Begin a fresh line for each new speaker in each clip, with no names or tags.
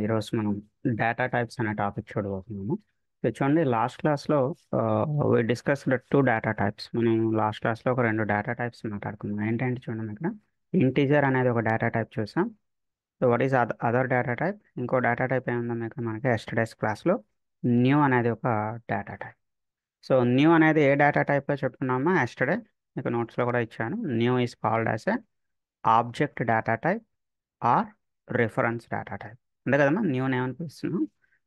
ఈరోజు మనం data types అనే టాపిక్ చూడబోతున్నాము. సో చూడండి, లాస్ట్ క్లాస్లో we discussed two data types. మనం లాస్ట్ క్లాస్లో ఒక రెండు డేటా టైప్స్ మాట్లాడుకున్నాం. ఏంటంటే చూడండి, ఇక్కడ ఇంటీజర్ అనేది ఒక డేటా టైప్ చూసాం. So what is other data type? ఇంకో డేటా టైప్ ఏముందో మీకు మనకి ఎస్టర్డేస్ క్లాస్లో న్యూ అనేది ఒక డేటా టైప్. సో న్యూ అనేది ఏ డేటా టైప్లో చెప్పుకున్నామో ఎస్టర్డే మీకు నోట్స్లో కూడా ఇచ్చాను. New is called as a object data type or reference data type. అంతే కదమ్మా, న్యూ ఏమని పిలుస్తున్నాం?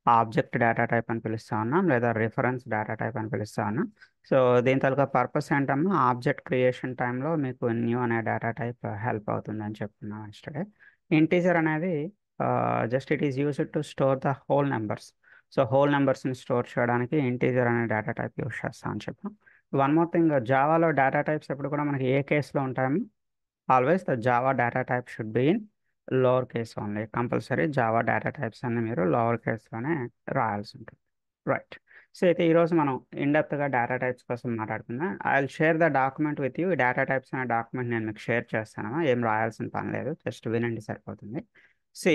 ఆబ్జెక్ట్ డేటా టైప్ అని పిలుస్తా ఉన్నాం, లేదా రిఫరెన్స్ డేటా టైప్ అని పిలుస్తా ఉన్నాం. సో దీని తాలూకా పర్పస్ ఏంటమ్మా, ఆబ్జెక్ట్ క్రియేషన్ టైంలో మీకు న్యూ అనే డేటా టైప్ హెల్ప్ అవుతుంది అని చెప్తున్నాం ఎస్టర్డే. ఇంటీజర్ అనేది just it is used to store the whole numbers. So whole నెంబర్స్ని స్టోర్ చేయడానికి ఇంటీజర్ అనే డేటా టైప్ యూజ్ చేస్తా అని చెప్పాం. వన్ మోర్ థింగ్, జావాలో డేటా టైప్స్ ఎప్పుడు కూడా మనకి ఏ కేసులో ఉంటాయో always the Java data type should be in lower case only. Compulsory Java data types అన్ని మీరు లోవర్ కేస్లోనే రాయాల్సి ఉంటుంది. రైట్. సో అయితే ఈరోజు మనం ఇన్డెప్త్గా డేటా టైప్స్ కోసం మాట్లాడుకుందాం. I will share the document with you. ఈ డేటా టైప్స్ అనే డాక్యుమెంట్ నేను మీకు షేర్ చేస్తాను. ఏం రాయాల్సిన పని లేదు, జస్ట్ వినండి సరిపోతుంది. సి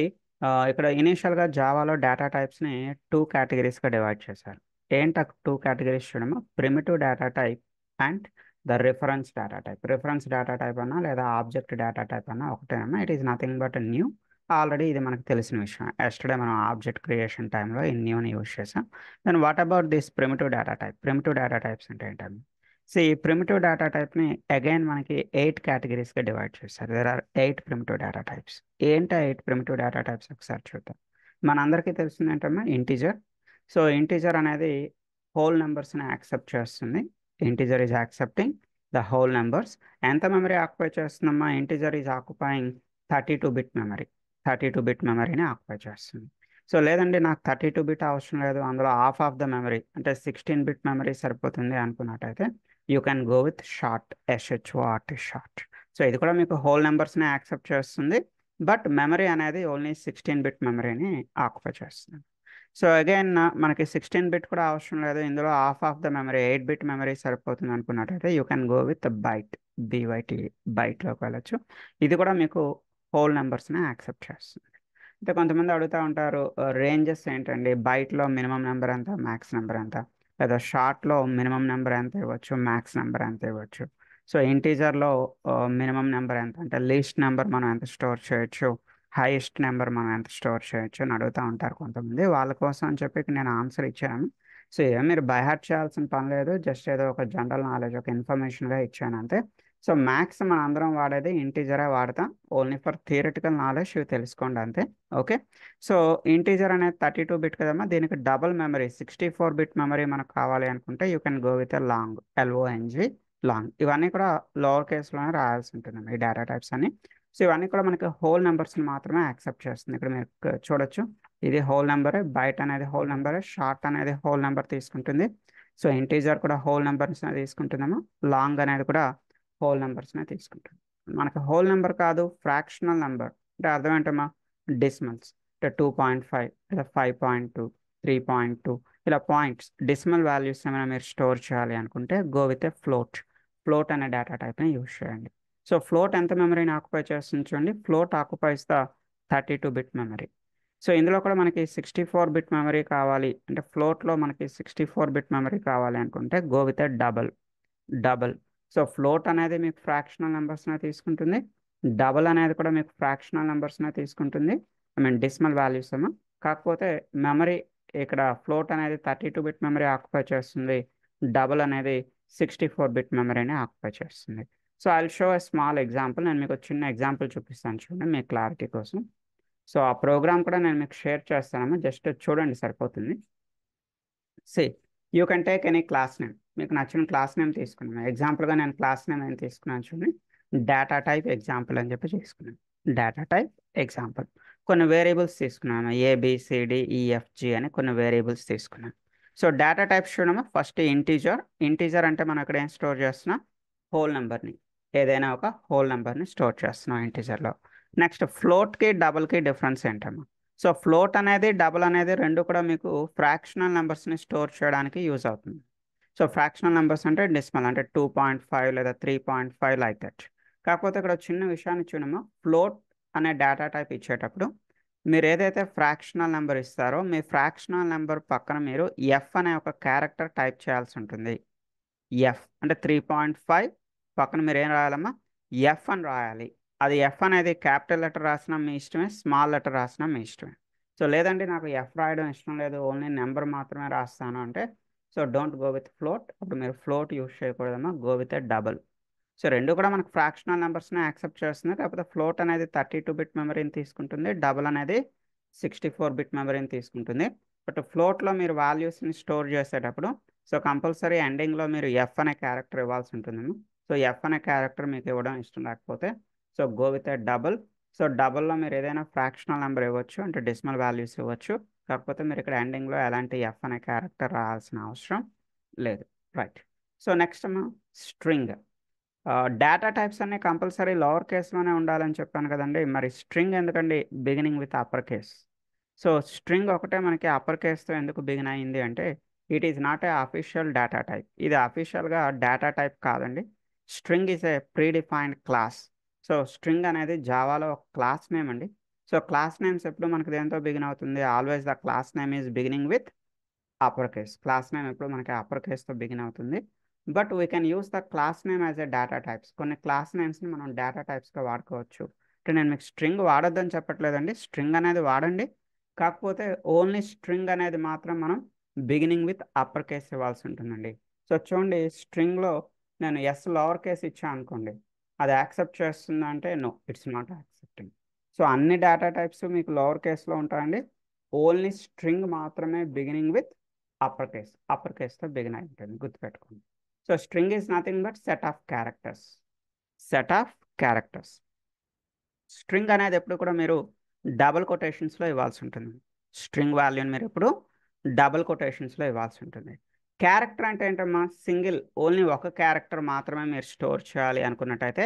ఇక్కడ ఇనీషియల్గా జావాలో డేటా టైప్స్ని టూ కేటగిరీస్గా డివైడ్ చేశారు. ఏంటి టూ కేటగిరీస్ చూడమో, primitive data type and the reference data type. Reference data type అన్నా లేదా ఆబ్జెక్ట్ డేటా టైప్ అన్నా ఒకటేనమ్మా. It is nothing but new. Already ఇది మనకు తెలిసిన విషయం. ఎస్టర్డే మనం ఆబ్జెక్ట్ క్రియేషన్ టైంలో ఈ న్యూని యూజ్ చేసాం. Then what about this primitive data type? Primitive data types అంటే ఏంటంటే, సో ఈ ప్రిమిటివ్ డేటా టైప్ని అగైన్ మనకి 8 కేటగిరీస్గా డివైడ్ చేస్తారు. There are 8 primitive data types. ఏంటి 8 ప్రిమిటివ్ డేటా టైప్స్ ఒకసారి చూద్దాం. మనందరికీ తెలిసింది ఏంటమ్మా, ఇంటీజర్. సో ఇంటీజర్ అనేది హోల్ నెంబర్స్ని యాక్సెప్ట్ చేస్తుంది. Integer is accepting the whole numbers. ఎంత మెమరీ ఆక్యుపై చేస్తుందమ్మా? Integer is occupying 32-bit memory. 32-bit మెమరీని ఆక్యుపై చేస్తుంది. సో లేదండి, నాకు 32-bit అవసరం లేదు, అందులో హాఫ్ ఆఫ్ ద మెమరీ అంటే 16-bit మెమరీ సరిపోతుంది అనుకున్నట్టయితే you can go with short, SHORT short. So ఇది కూడా మీకు హోల్ నెంబర్స్ని యాక్సెప్ట్ చేస్తుంది, బట్ మెమరీ అనేది ఓన్లీ 16-bit మెమరీని ఆక్యుపై చేస్తుంది. సో అగైన్ మనకి 16-bit కూడా అవసరం లేదు, ఇందులో half of the memory 8-bit memory సరిపోతుంది అనుకున్నట్టయితే you can go with byte, BYT, బైట్లోకి వెళ్ళచ్చు. ఇది కూడా మీకు హోల్ నెంబర్స్ని యాక్సెప్ట్ చేస్తుంది. అయితే కొంతమంది అడుగుతూ ఉంటారు, రేంజెస్ ఏంటండి, బైట్లో మినిమం నెంబర్ ఎంత, మ్యాక్స్ నెంబర్ ఎంత, లేదా షార్ట్లో మినిమం నెంబర్ ఎంత ఇవ్వచ్చు, మ్యాక్స్ నెంబర్ ఎంత ఇవ్వచ్చు. సో ఇంటీజర్లో మినిమం నెంబర్ ఎంత అంటే లీస్ట్ నెంబర్ మనం ఎంత స్టోర్ చేయొచ్చు, హైయెస్ట్ నెంబర్ మనం ఎంత స్టోర్ చేయొచ్చు అని అడుగుతూ ఉంటారు కొంతమంది. వాళ్ళ కోసం అని చెప్పి నేను ఆన్సర్ ఇచ్చాను. సో ఏం మీరు బైహార్ట్ చేయాల్సిన పని లేదు, జస్ట్ ఏదో ఒక జనరల్ నాలెడ్జ్, ఒక ఇన్ఫర్మేషన్గా ఇచ్చాను అంతే. సో మ్యాథ్స్ మన అందరం వాడేది ఇంటీజరే వాడతాం, ఓన్లీ ఫర్ థియరిటికల్ నాలెడ్జ్ ఇవి తెలుసుకోండి అంతే. ఓకే. సో ఇంటీజర్ అనేది 32-bit కదమ్మా, దీనికి డబుల్ మెమరీ 64-bit మెమరీ మనకు కావాలి అనుకుంటే you can go with a long, LONG, long. ఇవన్నీ కూడా లోవర్ కేస్లోనే రాయాల్సి ఉంటుంది ఈ డేటా టైప్స్ అన్ని. సో ఇవన్నీ కూడా మనకి హోల్ నెంబర్స్ని మాత్రమే యాక్సెప్ట్ చేస్తుంది. ఇక్కడ మీరు చూడొచ్చు, ఇది హోల్ నెంబరే, బైట్ అనేది హోల్ నెంబరే, షార్ట్ అనేది హోల్ నెంబర్ తీసుకుంటుంది. సో ఇంటీజర్ కూడా హోల్ నెంబర్స్నే తీసుకుంటుందేమో, లాంగ్ అనేది కూడా హోల్ నెంబర్స్నే తీసుకుంటుంది. మనకి హోల్ నెంబర్ కాదు, ఫ్రాక్షనల్ నెంబర్ అంటే అర్థం ఏంటమ్మా, డెసిమల్స్ అంటే 2.5 లేదా 5.2, 3.2 ఇలా పాయింట్స్, డెసిమల్ వాల్యూస్ ఏమైనా మీరు స్టోర్ చేయాలి అనుకుంటే go with A float. Float అనే డేటా టైప్ని యూజ్ చేయండి. సో ఫ్లోట్ ఎంత మెమరీని ఆక్యుపై చేస్తుంది చూడండి, float occupies the 32-bit memory. So ఇందులో కూడా మనకి 64-bit మెమరీ కావాలి అంటే, ఫ్లోట్లో మనకి 64-bit మెమరీ కావాలి అనుకుంటే go with A double. So float అనేది మీకు ఫ్రాక్షనల్ నెంబర్స్నే తీసుకుంటుంది, డబల్ అనేది కూడా మీకు ఫ్రాక్షనల్ నెంబర్స్నే తీసుకుంటుంది, ఐ మీన్ డెసిమల్ వాల్యూస్ ఏమో. కాకపోతే మెమరీ ఇక్కడ ఫ్లోట్ అనేది 32-bit మెమరీ ఆక్యుపై చేస్తుంది, డబల్ అనేది 64-bit మెమరీని ఆక్యుపై చేస్తుంది. So I will show a small example. నేను మీకు చిన్న ఎగ్జాంపుల్ చూపిస్తాను చూడండి మీ క్లారిటీ కోసం. సో ఆ ప్రోగ్రామ్ కూడా నేను మీకు షేర్ చేస్తాను, జస్ట్ చూడండి సరిపోతుంది. See you can take any class name, మీకు నచ్చిన క్లాస్ నేమ్ తీసుకున్నాను. ఎగ్జాంపుల్గా నేను క్లాస్ నేమ్ ఏం తీసుకున్నాను చూడండి, డేటా టైప్ ఎగ్జాంపుల్ అని చెప్పి తీసుకున్నాను. డేటా టైప్ ఎగ్జాంపుల్, కొన్ని వేరియబుల్స్ తీసుకున్నాను, ABCDEFG అని కొన్ని వేరియబుల్స్ తీసుకున్నాను. సో డేటా టైప్స్ చూడమా, ఫస్ట్ ఇంటీజర్. ఇంటీజర్ అంటే మనం ఇక్కడ ఏం స్టోర్ చేస్తున్నాం, హోల్ నెంబర్ని, ఏదైనా ఒక హోల్ నెంబర్ని స్టోర్ చేస్తున్నాం ఇంటీజర్లో. నెక్స్ట్ ఫ్లోట్కి డబుల్కి డిఫరెన్స్ ఏంటమ్మా? సో ఫ్లోట్ అనేది డబుల్ అనేది రెండు కూడా మీకు ఫ్రాక్షనల్ నెంబర్స్ని స్టోర్ చేయడానికి యూజ్ అవుతుంది. సో ఫ్రాక్షనల్ నెంబర్స్ అంటే డెసిమల్ అంటే 2.5 లేదా 3.5 లైక్ దట్. కాకపోతే ఇక్కడ చిన్న విషయాన్ని చూడమా, ఫ్లోట్ అనే డేటా టైప్ ఇచ్చేటప్పుడు మీరు ఏదైతే ఫ్రాక్షనల్ నెంబర్ ఇస్తారో మీ ఫ్రాక్షనల్ నెంబర్ పక్కన మీరు ఎఫ్ అనే ఒక క్యారెక్టర్ టైప్ చేయాల్సి ఉంటుంది. ఎఫ్ అంటే 3.5 పక్కన మీరు ఏం రాయాలమ్మా, ఎఫ్ అని రాయాలి. అది ఎఫ్ అనేది క్యాపిటల్ లెటర్ రాసినా మీ ఇష్టమే, స్మాల్ లెటర్ రాసినా మీ ఇష్టమే. సో లేదంటే నాకు ఎఫ్ రాయడం ఇష్టం లేదు, ఓన్లీ నెంబర్ మాత్రమే రాస్తాను అంటే so don't go with float. అప్పుడు మీరు ఫ్లోట్ యూస్ చేయకూడదమ్మా, go with a double. So రెండు కూడా మనకు ఫ్రాక్షనల్ నెంబర్స్ని యాక్సెప్ట్ చేస్తుంది, కాకపోతే ఫ్లోట్ అనేది 32 బిట్ మెమరీని తీసుకుంటుంది, డబుల్ అనేది 64 బిట్ మెమరీని తీసుకుంటుంది. బట్ ఫ్లోట్లో మీరు వాల్యూస్ని స్టోర్ చేసేటప్పుడు సో కంపల్సరీ ఎండింగ్లో మీరు ఎఫ్ అనే క్యారెక్టర్ ఇవ్వాల్సి ఉంటుంది. సో ఎఫ్ అనే క్యారెక్టర్ మీకు ఇవ్వడం ఇష్టం లేకపోతే so go with a double. So డబుల్లో మీరు ఏదైనా ఫ్రాక్షనల్ నెంబర్ ఇవ్వచ్చు, అంటే డెసిమల్ వాల్యూస్ ఇవ్వచ్చు, కాకపోతే మీరు ఇక్కడ ఎండింగ్లో ఎలాంటి ఎఫ్ అనే క్యారెక్టర్ రావాల్సిన అవసరం లేదు. Right. So next string. Data types అన్నీ కంపల్సరీ లోవర్ కేస్లోనే ఉండాలని చెప్పాను కదండి, మరి స్ట్రింగ్ ఎందుకండి beginning with upper case? So string ఒకటే మనకి అప్పర్ కేస్తో ఎందుకు బిగిన్ అయింది అంటే it is not a official data type. ఇది అఫీషియల్గా డేటా టైప్ కాదండి. String is a predefined class. So string అనేది జావాలో ఒక క్లాస్ నేమ్ అండి. సో క్లాస్ నేమ్స్ ఎప్పుడు మనకి దేంతో బిగిన్ అవుతుంది? Always the class name is beginning with upper case. Class name ఎప్పుడు మనకి అప్పర్ కేస్తో బిగిన్ అవుతుంది. But we can use the class name as a data types. కొన్ని క్లాస్ నేమ్స్ని మనం డేటా టైప్స్గా వాడుకోవచ్చు. అంటే నేను మీకు స్ట్రింగ్ వాడొద్దని చెప్పట్లేదండి, స్ట్రింగ్ అనేది వాడండి, కాకపోతే ఓన్లీ స్ట్రింగ్ అనేది మాత్రం మనం బిగినింగ్ విత్ అప్పర్ కేస్ ఇవ్వాల్సి ఉంటుందండి. సో చూడండి, స్ట్రింగ్లో నేను ఎస్ లోవర్ కేస్ ఇచ్చాను అనుకోండి, అది యాక్సెప్ట్ చేస్తుందా అంటే no, it's not accepting. So అన్ని డేటా టైప్స్ మీకు లోవర్ కేస్లో ఉంటాయండి, ఓన్లీ స్ట్రింగ్ మాత్రమే బిగినింగ్ విత్ అప్పర్ కేస్తో బిగిన్ అయి ఉంటుంది, గుర్తుపెట్టుకోండి. So string is nothing but set of characters. Set of characters. String అనేది ఎప్పుడు కూడా మీరు డబుల్ కొటేషన్స్లో ఇవ్వాల్సి ఉంటుంది. స్ట్రింగ్ వాల్యూని మీరు ఎప్పుడు డబుల్ కొటేషన్స్లో ఇవ్వాల్సి ఉంటుంది. క్యారెక్టర్ అంటే ఏంటమ్మా, సింగిల్, ఓన్లీ ఒక క్యారెక్టర్ మాత్రమే మీరు స్టోర్ చేయాలి అనుకున్నట్టయితే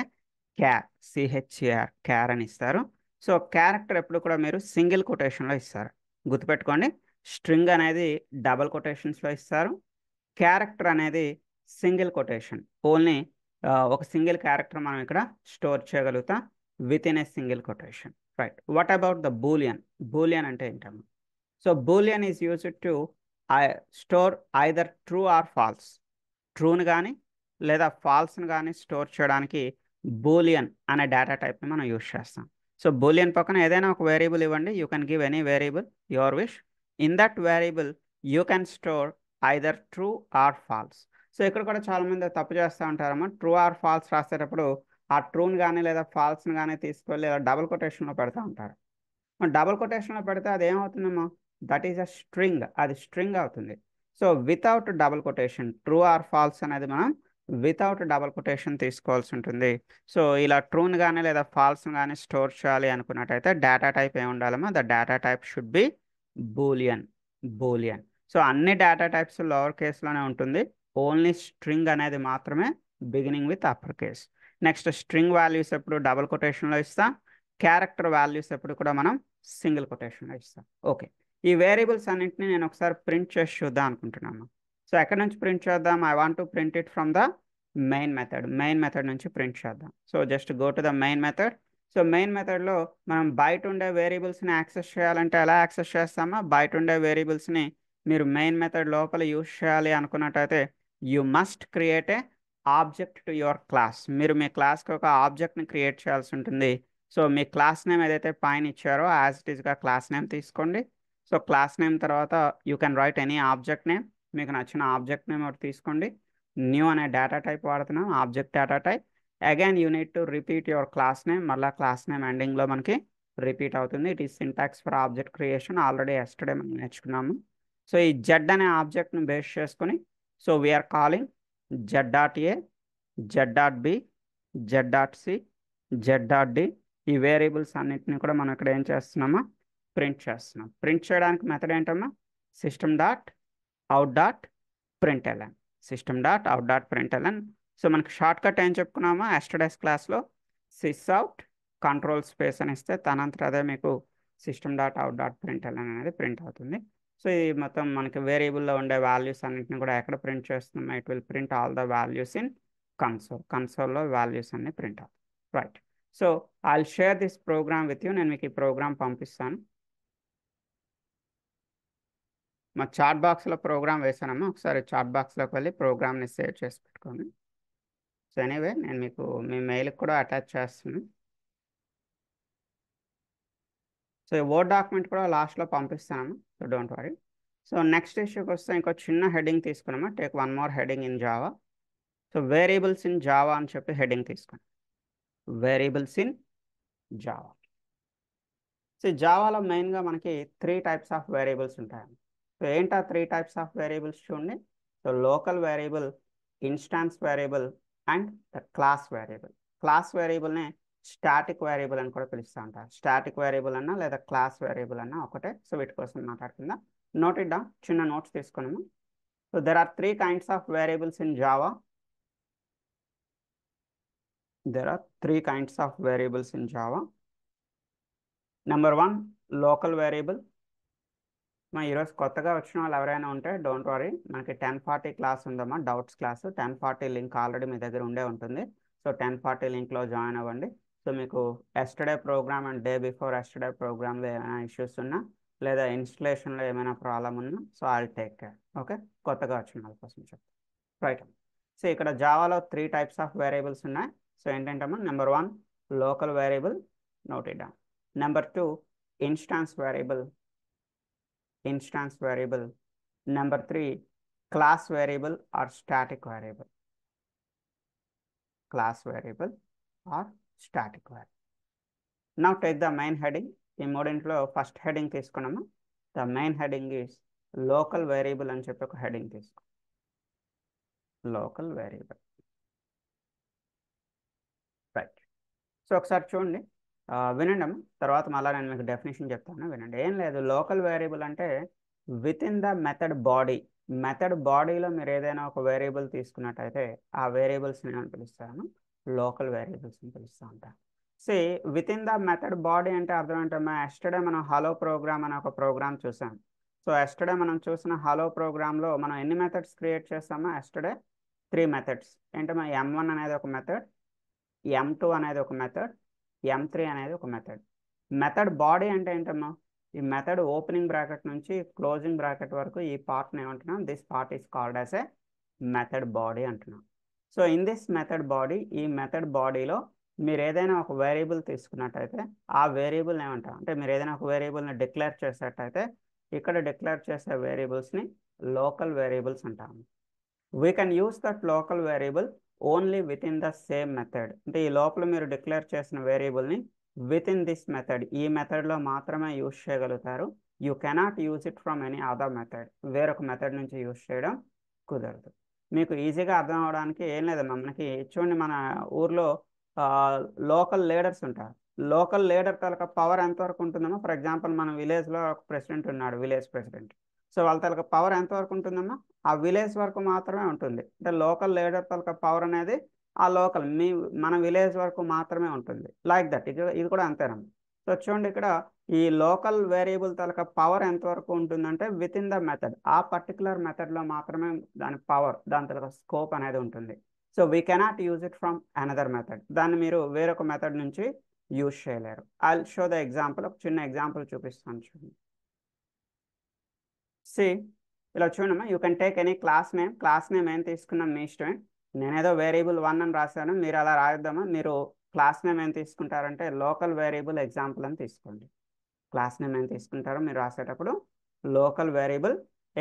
క్యార్, సిహెచ్ఆర్, క్యార్ అని ఇస్తారు. సో క్యారెక్టర్ ఎప్పుడు కూడా మీరు సింగిల్ కొటేషన్లో ఇస్తారు, గుర్తుపెట్టుకోండి. స్ట్రింగ్ అనేది డబుల్ కొటేషన్స్లో ఇస్తారు, క్యారెక్టర్ అనేది సింగిల్ కొటేషన్, ఓన్లీ ఒక సింగిల్ క్యారెక్టర్ మనం ఇక్కడ స్టోర్ చేయగలుగుతాం within a single quotation. Right. What about the boolean? Boolean అంటే ఏంటమ్మా? So boolean is used to store either true or false. ట్రూని కానీ లేదా ఫాల్స్ని కానీ స్టోర్ చేయడానికి బూలియన్ అనే డేటా టైప్ని మనం యూజ్ చేస్తాం. సో బూలియన్ పక్కన ఏదైనా ఒక వేరియబుల్ ఇవ్వండి, you can give any variable your wish. In that variable you can store either true or false. So ఇక్కడ కూడా చాలామంది తప్పు చేస్తూ ఉంటారమ్మా, ట్రూ ఆర్ ఫాల్స్ రాసేటప్పుడు ఆ ట్రూని కానీ లేదా ఫాల్స్ని కానీ తీసుకెళ్ళి డబుల్ కొటేషన్లో పెడతా ఉంటారు. డబుల్ కొటేషన్లో పెడితే అది ఏమవుతుందమ్మా, దట్ ఈస్ అ స్ట్రింగ్, అది స్ట్రింగ్ అవుతుంది. So without double quotation true or false అనేది మనం వితౌట్ డబుల్ కొటేషన్ తీసుకోవాల్సి ఉంటుంది. సో ఇలా ట్రూని కానీ లేదా ఫాల్స్ని కానీ స్టోర్ చేయాలి అనుకున్నట్టయితే డేటా టైప్ ఏమి ఉండాలమ్మా, the data type should be boolean. Boolean. So అన్ని డేటా టైప్స్ లోవర్ కేస్లోనే ఉంటుంది, ఓన్లీ స్ట్రింగ్ అనేది మాత్రమే beginning with upper case. Next string values ఎప్పుడు డబుల్ కొటేషన్లో ఇస్తాం, క్యారెక్టర్ వాల్యూస్ ఎప్పుడు కూడా మనం సింగిల్ కొటేషన్లో ఇస్తాం. ఓకే. ఈ వేరియబుల్స్ అన్నింటినీ నేను ఒకసారి ప్రింట్ చేసి చూద్దాం అనుకుంటున్నాను. సో ఎక్కడి నుంచి ప్రింట్ చేద్దాం? I want to print it from the main method. Main method నుంచి ప్రింట్ చేద్దాం. So just go to the main method. So main మెథడ్లో మనం బయట ఉండే వేరియబుల్స్ని యాక్సెస్ చేయాలంటే ఎలా యాక్సెస్ చేస్తామా, బయట ఉండే వేరియబుల్స్ని మీరు మెయిన్ మెథడ్ లోపల యూజ్ చేయాలి అనుకున్నట్టయితే you must create a object to your class. మీరు మీ క్లాస్కి ఒక ఆబ్జెక్ట్ని క్రియేట్ చేయాల్సి ఉంటుంది. సో మీ క్లాస్ నేమ్ ఏదైతే పైన ఇచ్చారో యాజ్ ఇట్ ఈస్గా క్లాస్ నేమ్ తీసుకోండి. సో క్లాస్ నేమ్ తర్వాత you can right any object name, మీకు నచ్చిన ఆబ్జెక్ట్ నేమ్ ఒకటి తీసుకోండి. న్యూ అనే డేటా టైప్ వాడుతున్నాం, object data type. Again you need to repeat your class name, మళ్ళీ క్లాస్ నేమ్ ఎండింగ్లో మనకి రిపీట్ అవుతుంది. It is syntax for object creation, already yesterday మనం నేర్చుకున్నాము. సో ఈ జెడ్ అనే ఆబ్జెక్ట్ని బేస్ చేసుకొని so we are calling z.a, z.b, z.c, z.d. ఈ వేరియబుల్స్ అన్నింటినీ కూడా మనం ఇక్కడ ఏం చేస్తున్నామా, ప్రింట్ చేస్తున్నాం. ప్రింట్ చేయడానికి మెథడ్ ఏంటమ్మా, system.out.println. system.out.println. సో మనకి షార్ట్ కట్ ఏం చెప్పుకున్నామా ఎస్టర్డేస్ క్లాస్లో, sysout కంట్రోల్ స్పేస్ అని ఇస్తే తనంతట అదే మీకు system.out.println అనేది ప్రింట్ అవుతుంది. సో ఇది మొత్తం మనకి వేరియబుల్లో ఉండే వాల్యూస్ అన్నింటిని కూడా ఎక్కడ ప్రింట్ చేస్తున్నాం, it will print all the values in console. కన్సోల్లో వాల్యూస్ అన్ని ప్రింట్ అవుతాయి. Right. So I'll share this program with you. నేను మీకు ఈ ప్రోగ్రామ్ పంపిస్తాను. మా చాట్ బాక్స్లో ప్రోగ్రామ్ వేసానమ్మా, ఒకసారి చాట్ బాక్స్లోకి వెళ్ళి ప్రోగ్రామ్ని సేవ్ చేసి పెట్టుకోండి. సో ఎనీవే నేను మీకు మీ మెయిల్కి కూడా అటాచ్ చేస్తాను. సో ఈ వర్డ్ డాక్యుమెంట్ కూడా లాస్ట్లో పంపిస్తాను, so don't worry. So next ఇష్యూకి వస్తే ఇంకో చిన్న హెడ్డింగ్ తీసుకున్నామా, take one more heading in Java. So variables in Java అని చెప్పి హెడ్డింగ్ తీసుకున్నాం, వేరియబుల్స్ ఇన్ జావా. సో జావాలో మెయిన్గా మనకి 3 టైప్స్ ఆఫ్ వేరియబుల్స్ ఉంటాయి. సో ఏంటా 3 టైప్స్ ఆఫ్ వేరియబుల్స్ చూడండి. So local variable, instance variable and class variable. Class వేరియబుల్ని స్టాటిక్ వేరియబుల్ అని కూడా పిలుస్తూ ఉంటారు. స్టాటిక్ వేరియబుల్ అన్నా లేదా క్లాస్ వేరియబుల్ అన్నా ఒకటే. సో వీటి కోసం మాట్లాడుకుందాం. నోట్ ఇట్ డౌన్, చిన్న నోట్స్ తీసుకున్నాము. So there are 3 kinds of variables in Java. There are 3 kinds of variables in Java. Number 1, local variable. మా ఈరోజు కొత్తగా వచ్చిన వాళ్ళు ఎవరైనా ఉంటే డోంట్ వరీ, మనకి 1040 క్లాస్ ఉందమ్మా, డౌట్స్ క్లాస్. 1040 లింక్ ఆల్రెడీ మీ దగ్గర ఉండే ఉంటుంది. సో 1040 లింక్లో జాయిన్ అవ్వండి. సో మీకు yesterday program and day before yesterday ప్రోగ్రామ్లో ఏమైనా ఇష్యూస్ ఉన్నా లేదా ఇన్స్టలేషన్లో ఏమైనా ప్రాబ్లం ఉన్నా so I take care. Okay, కొత్తగా వచ్చిన వాళ్ళ కోసం చెప్తాను. రైట్. సో ఇక్కడ జావాలో 3 types ఆఫ్ వేరియబుల్స్ ఉన్నాయి. సో ఏంటంటమ్మా, number 1 local variable, note it down. Number 2 instance variable, instance variable. Number 3 class variable or static variable, class variable or static variable. Now take the main heading. ఈ మూడింట్లో first heading తీసుకున్నాము. The main heading is local variable అని చెప్పి ఒక heading తీసుకో, local variable. Right. So ఒకసారి చూడండి, వినండి అమ్మ, తర్వాత మళ్ళీ నేను మీకు డెఫినేషన్ చెప్తాను, వినండి. ఏం లేదు, లోకల్ వేరియబుల్ అంటే with in the method body. Method బాడీలో మీరు ఏదైనా ఒక వేరియబుల్ తీసుకున్నట్టయితే ఆ వేరియబుల్స్ని ఏమని పిలుస్తాను, లోకల్ వేరియబుల్స్ అని పిలుస్తూ ఉంటాను. See within the method body అంటే అర్థం ఏంటమ్మా, ఎస్టర్డే మనం హలో ప్రోగ్రామ్ అనే ఒక ప్రోగ్రామ్ చూసాం. సో ఎస్టర్డే మనం చూసిన హలో ప్రోగ్రాంలో మనం ఎన్ని మెథడ్స్ క్రియేట్ చేస్తామా, ఎస్టర్డే 3 methods. ఏంటమ్మా, M1 అనేది ఒక మెథడ్, M2 అనేది ఒక మెథడ్, M3 అనేది ఒక మెథడ్. మెథడ్ బాడీ అంటే ఏంటమ్మా, ఈ మెథడ్ ఓపెనింగ్ బ్రాకెట్ నుంచి క్లోజింగ్ బ్రాకెట్ వరకు ఈ పార్ట్ని ఏమంటున్నాం, this part is called as a method body అంటున్నాం. So in this method body, ఈ మెథడ్ బాడీలో మీరు ఏదైనా ఒక వేరియబుల్ తీసుకున్నట్టయితే ఆ వేరియబుల్ ఏమంటాం అంటే, మీరు ఏదైనా ఒక వేరియబుల్ని డిక్లేర్ చేసేటైతే ఇక్కడ డిక్లేర్ చేసే వేరియబుల్స్ని లోకల్ వేరియబుల్స్ అంటాము. We can use that local variable only within the same method. అంటే ఈ లోపల మీరు డిక్లేర్ చేసిన వేరియబుల్ని విత్ ఇన్ దిస్ మెథడ్, ఈ మెథడ్లో మాత్రమే యూజ్ చేయగలుగుతారు. You cannot use it from any other method. వేరొక మెథడ్ నుంచి యూజ్ చేయడం కుదరదు. మీకు ఈజీగా అర్థం అవడానికి ఏం లేదమ్మా, మనకి చూడండి, మన ఊర్లో లోకల్ లీడర్స్ ఉంటారు. లోకల్ లీడర్ తాలూకా పవర్ ఎంతవరకు ఉంటుందమ్మా, ఫర్ ఎగ్జాంపుల్ మన విలేజ్లో ఒక ప్రెసిడెంట్ ఉన్నాడు, విలేజ్ ప్రెసిడెంట్. సో వాళ్ళ తాలూకా పవర్ ఎంతవరకు ఉంటుందమ్మా, ఆ విలేజ్ వరకు మాత్రమే ఉంటుంది. అంటే లోకల్ లీడర్ తాలూకా పవర్ అనేది ఆ లోకల్ మన విలేజ్ వరకు మాత్రమే ఉంటుంది. లైక్ దట్ ఇది కూడా అంతేనమ్మా. సో చూడండి, ఇక్కడ ఈ లోకల్ వేరియబుల్ తాలూకా పవర్ ఎంతవరకు ఉంటుందంటే విత్ ఇన్ ద మెథడ్, ఆ పర్టికులర్ మెథడ్లో మాత్రమే దాని పవర్, దాని తాలూకా స్కోప్ అనేది ఉంటుంది. So we cannot use it from another method. దాన్ని మీరు వేరొక మెథడ్ నుంచి యూజ్ చేయలేరు. I will show the example. ఒక చిన్న ఎగ్జాంపుల్ చూపిస్తాను చూడండి. సి ఇలా చూడమ్మా, you can take any class name. Class name ఏం తీసుకున్నాం మీ ఇష్టమే. నేనేదో వేరియబుల్ 1 అని రాశాను, మీరు అలా రాయొద్దామా. మీరు క్లాస్ నేమ్ ఏం తీసుకుంటారంటే లోకల్ వేరియబుల్ ఎగ్జాంపుల్ అని తీసుకోండి. క్లాస్ నేమ్ ఏం తీసుకుంటారో మీరు రాసేటప్పుడు లోకల్ వేరియబుల్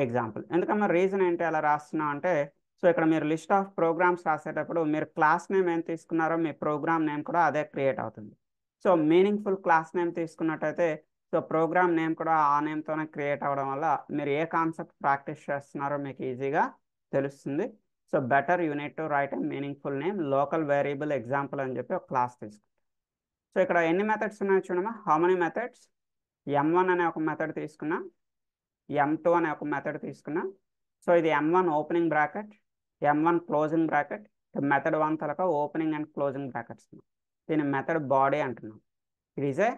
ఎగ్జాంపుల్. ఎందుకమ్మా, రీజన్ ఏంటి అలా రాస్తున్నాం అంటే, సో ఇక్కడ మీరు లిస్ట్ ఆఫ్ ప్రోగ్రామ్స్ రాసేటప్పుడు మీరు క్లాస్ నేమ్ ఏం తీసుకున్నారో మీ ప్రోగ్రామ్ నేమ్ కూడా అదే క్రియేట్ అవుతుంది. సో మీనింగ్ఫుల్ క్లాస్ నేమ్ తీసుకున్నట్టయితే సో ప్రోగ్రామ్ నేమ్ కూడా ఆ నేమ్తోనే క్రియేట్ అవ్వడం వల్ల మీరు ఏ కాన్సెప్ట్ ప్రాక్టీస్ చేస్తున్నారో మీకు ఈజీగా తెలుస్తుంది. So better unit to right A meaningful name, local variable example అని చెప్పి ఒక క్లాస్ తీసుకుంటాం. సో ఇక్కడ ఎన్ని మెథడ్స్ ఉన్నాయో చూడమ్మా, హౌ మెనీ మెథడ్స్. M1 అనే ఒక మెథడ్ తీసుకున్నా, M2 అనే ఒక మెథడ్ తీసుకున్నా. సో ఇది M1 opening bracket, M1 closing bracket. Method 1 తలక ఓపెనింగ్ అండ్ క్లోజింగ్ బ్రాకెట్స్. దీని మెథడ్ బాడీ అంటున్నాం. It is A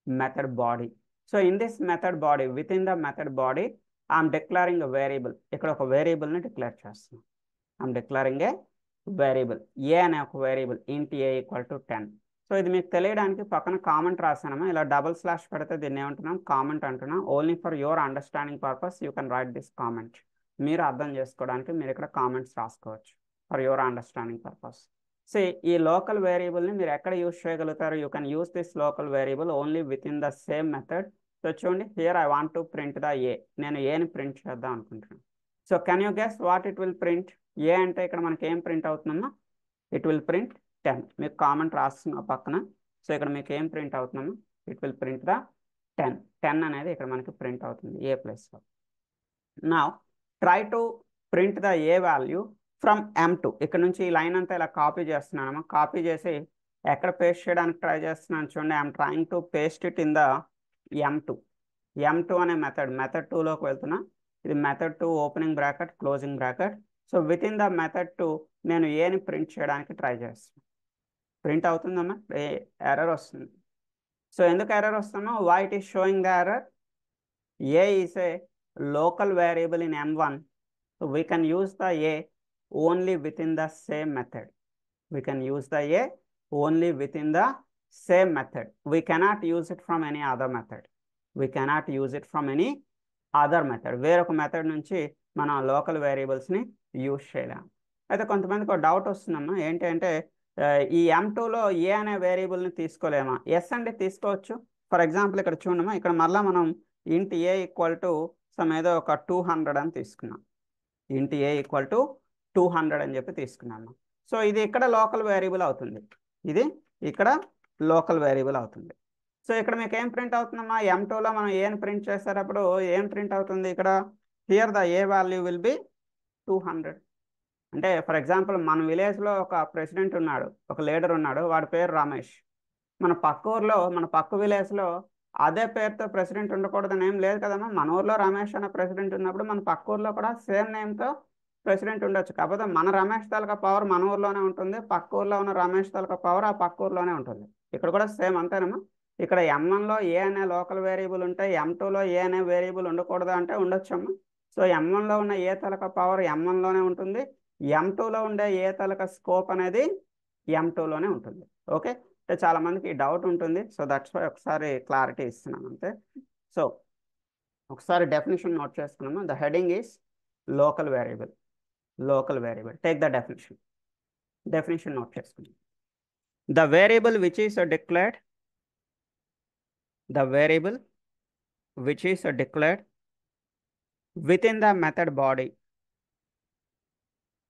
method body. So in this method body, with in the method body I'm declaring a variable. ఇక్కడ ఒక వేరియబుల్ని declare చేస్తున్నాం. I'm declaring A variable ఏ అనే ఒక variable, ఇంట్ A equal to 10. So so ఇది మీకు తెలియడానికి పక్కన కామెంట్ రాసానమ్మా. ఇలా డబుల్ స్లాష్ పెడితే దీన్ని ఏమంటున్నాం, కామెంట్ అంటున్నాం. Only for your understanding purpose you can write this comment. మీరు అర్థం చేసుకోవడానికి మీరు ఇక్కడ కామెంట్స్ రాసుకోవచ్చు for your understanding purpose. So ఈ లోకల్ వేరియబుల్ని మీరు ఎక్కడ యూజ్ చేయగలుగుతారు, you can use this local variable only within the same method. So చూడండి, here I want to print the A. నేను ఏని ప్రింట్ చేద్దాం అనుకుంటున్నాను. So can you guess what it will print? A అంటే ఇక్కడ మనకి ఏం ప్రింట్ అవుతుందమ్మా, ఇట్ విల్ ప్రింట్ 10. మీకు కామెంట్ రాస్తున్నా పక్కన. సో ఇక్కడ మీకు ఏం ప్రింట్ అవుతుందమ్మా, ఇట్ విల్ ప్రింట్ ద 10. 10 అనేది ఇక్కడ మనకి ప్రింట్ అవుతుంది ఏ ప్లేస్లో. Now try to print the A value from M2. ఇక్కడ నుంచి ఈ లైన్ అంతా ఇలా కాపీ చేస్తున్నాను. కాపీ చేసి ఎక్కడ పేస్ట్ చేయడానికి ట్రై చేస్తున్నాను చూడండి. I'm trying to paste it in the M2. M2 అనే మెథడ్ 2లోకి వెళ్తున్నా. ఇది method 2 opening bracket closing bracket. So within the method 2 నేను ఏని ప్రింట్ చేయడానికి ట్రై చేస్తున్నాను. ప్రింట్ అవుతుందమ్మా, ఎర్రర్ వస్తుంది. సో ఎందుకు ఎర్రర్ వస్తుందో, why it is showing the error? A is a local variable in M1. So we can use the A only within the same method. We can use the A only within the same method. We cannot use it from any other method. We cannot use it from any other method. వేరొక method నుంచి మన local వేరియబుల్స్ని use చేయలేము. అయితే కొంతమందికి ఒక doubt వస్తుందమ్మా, ఏంటి అంటే ఈ M2లో ఏ అనే వేరియబుల్ని తీసుకోలేమా? ఎస్ అంటే తీసుకోవచ్చు. ఫర్ ఎగ్జాంపుల్ ఇక్కడ చూడమ్మా, ఇక్కడ మళ్ళీ మనం ఇంట్ ఏ ఈక్వల్ టు సమ్ ఏదో ఒక 200 అని తీసుకున్నాం. ఇంట్ ఏ ఈక్వల్ టు 200 అని చెప్పి తీసుకున్నాము. సో ఇది ఇక్కడ లోకల్ వేరియబుల్ అవుతుంది, ఇది ఇక్కడ లోకల్ వేరియబుల్ అవుతుంది. సో ఇక్కడ మీకు ఏం ప్రింట్ అవుతుందమ్మా, M2లో మనం ఏం ప్రింట్ చేసేటప్పుడు ఏం ప్రింట్ అవుతుంది ఇక్కడ, here the A value will be 200. అంటే ఫర్ ఎగ్జాంపుల్ మన విలేజ్లో ఒక ప్రెసిడెంట్ ఉన్నాడు, ఒక లీడర్ ఉన్నాడు, వాడి పేరు రమేష్. మన పక్క ఊర్లో మన పక్క విలేజ్లో అదే పేరుతో ప్రెసిడెంట్ ఉండకూడదని ఏం లేదు కదమ్మా. మన ఊర్లో రమేష్ అనే ప్రెసిడెంట్ ఉన్నప్పుడు మన పక్క ఊర్లో కూడా సేమ్ నేమ్తో ప్రెసిడెంట్ ఉండొచ్చు. కాకపోతే మన రమేష్ తాలూకా పవర్ మన ఊర్లోనే ఉంటుంది, పక్క ఊర్లో ఉన్న రమేష్ తాలూకా పవర్ ఆ పక్క ఊర్లోనే ఉంటుంది. ఇక్కడ కూడా సేమ్ అంతేనమ్మా. ఇక్కడ M1లో ఏ అనే లోకల్ వేరియబుల్ ఉంటే M2లో ఏ అనే వేరియబుల్ ఉండకూడదు అంటే ఉండొచ్చమ్మా. సో M1లో ఉన్న ఏ తాలూకా పవర్ M1లోనే ఉంటుంది, M2లో ఉండే ఏ తాలూకా స్కోప్ అనేది M2లోనే ఉంటుంది. ఓకే, అంటే చాలా మందికి ఈ డౌట్ ఉంటుంది. సో దట్స్ వై ఒకసారి క్లారిటీ ఇస్తున్నాను అంతే. సో ఒకసారి డెఫినేషన్ నోట్ చేసుకున్నాము. The heading is local variable. Local variable. Take the definition. Definition note చేసుకుందాం. The variable which is declared. The variable which is declared within the method body.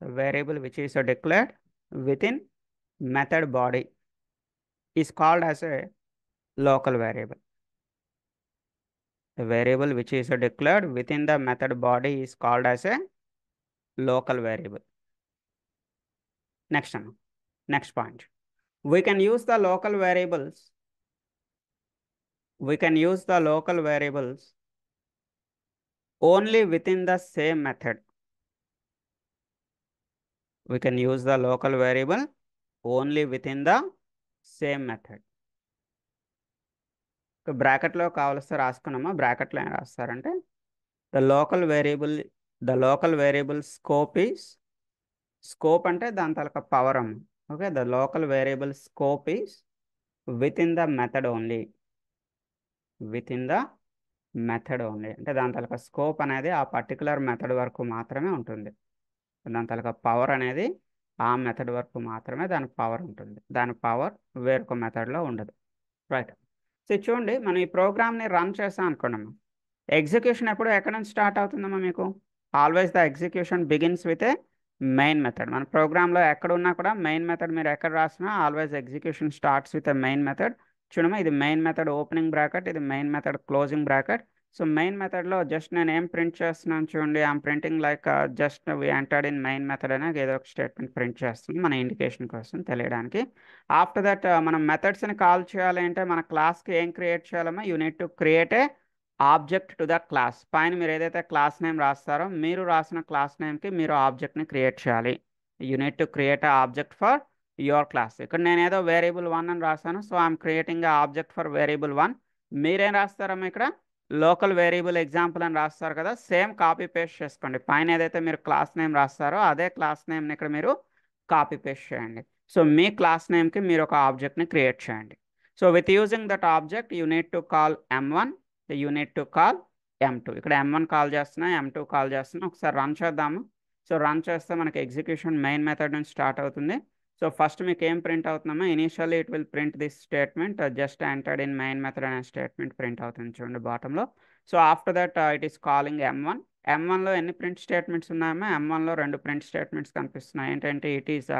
The variable which is declared within method body is called as a local variable. The variable which is declared within the method body is called as a local variable. Next point. We can use the local variables. We can use the local variables only within the same method. We can use the local variable only within the same method. బ్రాకెట్లో కావాల్సి రాసుకున్నామా. బ్రాకెట్లో ఏం రాస్తారంటే the local variable scope is, scope అంటే దాని తాలూకా power అమ్మ. Okay, the local variable scope is with in the method only. Within the method only అంటే దాని తాలూకా scope అనేది ఆ పర్టికులర్ మెథడ్ వరకు మాత్రమే ఉంటుంది. దాని తాలూకా పవర్ అనేది ఆ మెథడ్ వరకు మాత్రమే దాని పవర్ ఉంటుంది. దాని పవర్ వేరొక మెథడ్లో ఉండదు. రైట్. సో చూడండి, మనం ఈ ప్రోగ్రామ్ని రన్ చేసాం అనుకోండి. ఎగ్జిక్యూషన్ ఎప్పుడు ఎక్కడ నుంచి స్టార్ట్ అవుతుందమ్మా మీకు? Always the execution begins with a main method. మన ప్రోగ్రాంలో ఎక్కడ ఉన్నా కూడా మెయిన్ మెథడ్ మీరు ఎక్కడ రాసినా always execution starts with a main method. చూడమ్మా, ఇది మెయిన్ మెథడ్ ఓపెనింగ్ బ్రాకెట్, ఇది main method closing bracket. So main మెథడ్లో జస్ట్ నేను ఏం ప్రింట్ చేస్తున్నాను చూడండి, I'm printing like just we entered in main method అనేది ఏదో ఒక స్టేట్మెంట్ ప్రింట్ చేస్తుంది మన ఇండికేషన్ కోసం తెలియడానికి. ఆఫ్టర్ దట్ మనం మెథడ్స్ని కాల్ చేయాలి అంటే మన క్లాస్కి ఏం క్రియేట్ చేయాలమ్మా, you need to create a object to the class. పైన మీరు ఏదైతే క్లాస్ నేమ్ రాస్తారో మీరు రాసిన క్లాస్ నేమ్కి మీరు ఆబ్జెక్ట్ని క్రియేట్ చేయాలి. You need to create a object for your class. ఇక్కడ నేను ఏదో వేరియబుల్ 1 అని రాస్తాను. So I'm creating a object for variable 1. మీరేం రాస్తారమ్మా, ఇక్కడ లోకల్ వేరియబుల్ ఎగ్జాంపుల్ అని రాస్తారు కదా, సేమ్ కాపీ పేస్ట్ చేసుకోండి. పైన ఏదైతే మీరు క్లాస్ నేమ్ రాస్తారో అదే క్లాస్ నేమ్ని ఇక్కడ మీరు కాపీ పేస్ట్ చేయండి. సో మీ క్లాస్ నేమ్కి మీరు ఒక ఆబ్జెక్ట్ని క్రియేట్ చేయండి. So with using that object you need to call M1, you need to call M2. ఇక్కడ M1 కాల్ చేస్తున్నా, M2 కాల్ చేస్తున్నా. ఒకసారి రన్ చేద్దాము. సో రన్ చేస్తే మనకి ఎగ్జిక్యూషన్ మెయిన్ మెథడ్ నుంచి స్టార్ట్ అవుతుంది. సో ఫస్ట్ మీకు ఏం ప్రింట్ అవుతుందమ్మా, initially it will print this statement just entered in main method అనే స్టేట్మెంట్ ప్రింట్ అవుతుంది చూడండి బాటంలో. So after that it is calling M1. M1లో ఎన్ని ప్రింట్ స్టేట్మెంట్స్ ఉన్నాయమ్మా, M1లో 2 ప్రింట్ స్టేట్మెంట్స్ కనిపిస్తున్నాయి. ఏంటంటే ఇట్ ఈస్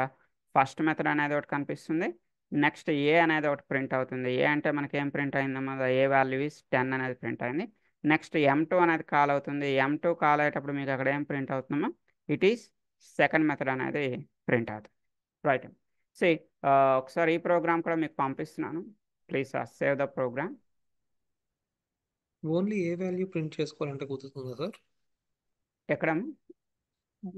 ఫస్ట్ మెథడ్ అనేది ఒకటి కనిపిస్తుంది, నెక్స్ట్ ఏ అనేది ఒకటి ప్రింట్ అవుతుంది. ఏ అంటే మనకి ఏం ప్రింట్ అయిందమ్మా, ఏ వాల్యూ ఈస్ 10 అనేది ప్రింట్ అయింది. నెక్స్ట్ M2 అనేది కాల్ అవుతుంది. M2 కాల్ అయ్యేటప్పుడు మీకు అక్కడ ఏం ప్రింట్ అవుతుందమ్మా, ఇట్ ఈస్ సెకండ్ మెథడ్ అనేది ప్రింట్ అవుతుంది. రైట్. సి ఒకసారి ఈ ప్రోగ్రామ్ కూడా మీకు పంపిస్తున్నాను, please save the program.
Only A value print చేసుకోవాలంటే కుదురుతుందా సార్?
ఎక్కడ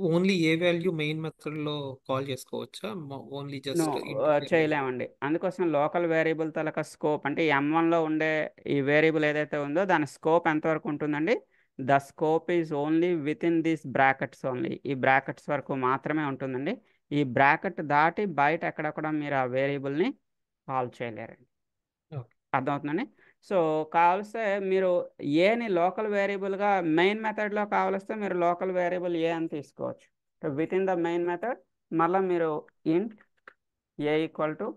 only A value main method లో కాల్ చేసుకోవచ్చా? Only
no
just integer value?
చేయలేమండి. అందుకోసం లోకల్ వేరియబుల్ తలక స్కోప్ అంటే M1లో ఉండే ఈ వేరియబుల్ ఏదైతే ఉందో దాని స్కోప్ ఎంతవరకు ఉంటుందండి, the scope is only with in these brackets only. ఈ బ్రాకెట్స్ వరకు మాత్రమే ఉంటుందండి. ఈ బ్రాకెట్ దాటి బయట ఎక్కడ కూడా మీరు ఆ వేరియబుల్ని కాల్ చేయలేరండి. అర్థమవుతుందండి. సో కావలిస్తే మీరు ఏని లోకల్ వేరియబుల్గా మెయిన్ మెథడ్లో కావలిస్తే మీరు లోకల్ వేరియబుల్ ఏ అని తీసుకోవచ్చు. Within the main method మళ్ళీ మీరు int A equal to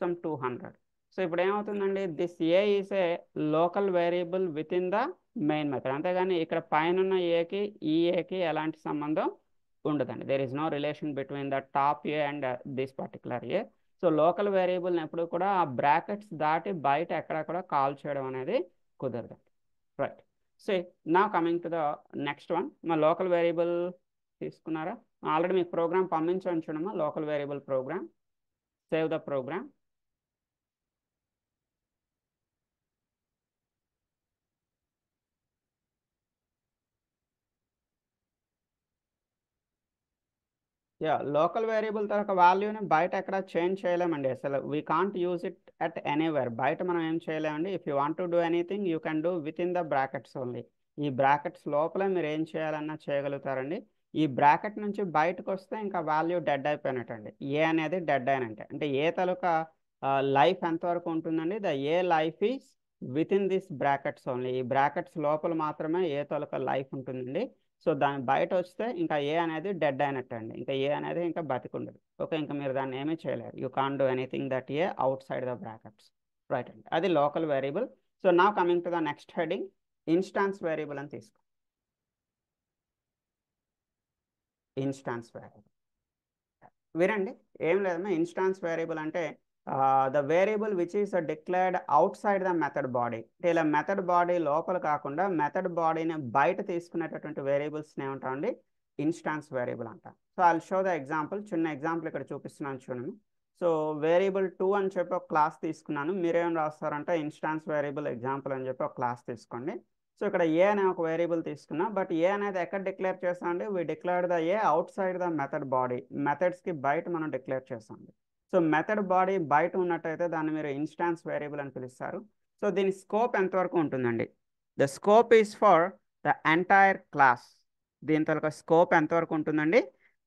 some 200. So ఇప్పుడు ఏమవుతుందండి, this A is a local variable within the main method. అంతేగాని ఇక్కడ పైన ఏకి ఈ ఏకి ఎలాంటి సంబంధం ఉండదండి. There is no relation between the top A and this particular A. So local వేరియబుల్ని ఎప్పుడు కూడా ఆ బ్రాకెట్స్ దాటి బయట ఎక్కడ కూడా కాల్ చేయడం అనేది కుదరదు. Right. So now coming to the next one. మా లోకల్ వేరియబుల్ తీసుకున్నారా, ఆల్రెడీ మీకు ప్రోగ్రామ్ పంపించండి చూడమ్మా, local variable program. Save the program. Local variable తర్వాత వాల్యూని బయట ఎక్కడ చేంజ్ చేయలేమండి అసలు. We can't use it at anywhere. బయట మనం ఏం చేయలేమండి. If you want to do anything you can do within the brackets only. ఈ బ్రాకెట్స్ లోపలే మీరు ఏం చేయాలన్నా చేయగలుగుతారండి. ఈ బ్రాకెట్ నుంచి బయటకు వస్తే ఇంకా వాల్యూ డెడ్ అయిపోయినట్టండి. ఏ అనేది డెడ్ అయినట్టే. అంటే ఏ తాలూకా లైఫ్ ఎంతవరకు ఉంటుందండి, the A life is with in this brackets only. ఈ బ్రాకెట్స్ లోపల మాత్రమే ఏ తాలూకా లైఫ్ ఉంటుందండి. సో దాని బయట వస్తే ఇంకా ఏ అనేది డెడ్ అయినట్టు అండి, ఇంకా ఏ అనేది ఇంకా బతికుండదు. ఓకే, ఇంకా మీరు దాన్ని ఏమీ చేయలేరు. You can do anything that A outside the brackets. Right అండి, అది local variable. So now coming to the next heading, instance variable అని తీసుకో. ఇన్స్టాన్స్ వేరియబుల్ వినండి, ఏం లేదమ్మా. ఇన్స్టాన్స్ వేరియబుల్ అంటే the variable which is declared outside the method body. ఇలా method body లోపల కాకుండా మెథడ్ బాడీని బయట తీసుకునేటటువంటి వేరియబుల్స్ని ఏమంటామండి, ఇన్స్టాన్స్ వేరియబుల్ అంటాం. So I show the example. చిన్న ఎగ్జాంపుల్ ఇక్కడ చూపిస్తున్నాను చూడండి. సో వేరియబుల్ 2 అని చెప్పి ఒక క్లాస్ తీసుకున్నాను. మీరేం రాస్తారంటే ఇన్స్టాన్స్ వేరియబుల్ ఎగ్జాంపుల్ అని చెప్పి ఒక క్లాస్ తీసుకోండి. సో ఇక్కడ ఏ అనే ఒక వేరియబుల్ తీసుకున్నా, బట్ ఏ అనేది ఎక్కడ డిక్లేర్ చేస్తామండి, we declare the A outside the method body. మెథడ్స్కి బయట మనం డిక్లేర్ చేస్తామండి. సో మెథడ్ బాడీ బయట ఉన్నట్టయితే దాన్ని మీరు ఇన్స్టాన్స్ వేరియబుల్ అని పిలుస్తారు. సో దీని స్కోప్ ఎంతవరకు ఉంటుందండి, the scope is for the entire class. దీని తరక స్కోప్ ఎంతవరకు ఉంటుందండి,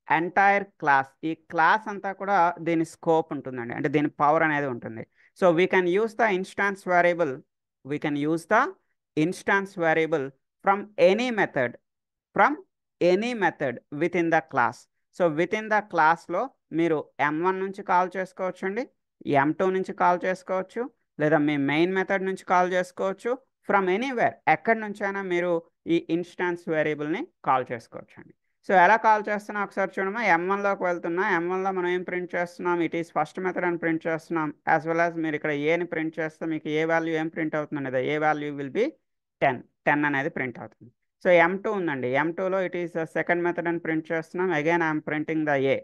ఎంటైర్ క్లాస్. ఈ క్లాస్ అంతా కూడా దీని స్కోప్ ఉంటుందండి, అంటే దీని పవర్ అనేది ఉంటుంది. So we can use the instance variable, we can use the instance variable from any method, from any method with in the class. So within the క్లాస్లో మీరు M1 నుంచి కాల్ చేసుకోవచ్చండి, M2 నుంచి call చేసుకోవచ్చు, లేదా మీ main method నుంచి call చేసుకోవచ్చు. From anywhere, ఎక్కడి నుంచైనా మీరు ఈ ఇన్స్టాన్స్ వేరియబుల్ని కాల్ చేసుకోవచ్చండి. సో ఎలా కాల్ చేస్తున్నా ఒకసారి చూడమా. M1లోకి వెళ్తున్నా, M1లో మనం ఏం ప్రింట్ చేస్తున్నాం, ఇట్ ఈస్ ఫస్ట్ మెథడ్ అని ప్రింట్ చేస్తున్నాం. యాజ్ వెల్ యాజ్ మీరు ఇక్కడ ఏని ప్రింట్ చేస్తే మీకు ఏ వాల్యూ ఏం ప్రింట్ అవుతుంది, ఏ వాల్యూ విల్ బి 10 అనేది ప్రింట్ అవుతుంది. సో M2 ఉందండి, M2లో ఇట్ ఈస్ సెకండ్ మెథడ్ అని ప్రింట్ చేస్తున్నాం. Again I'm printing the A.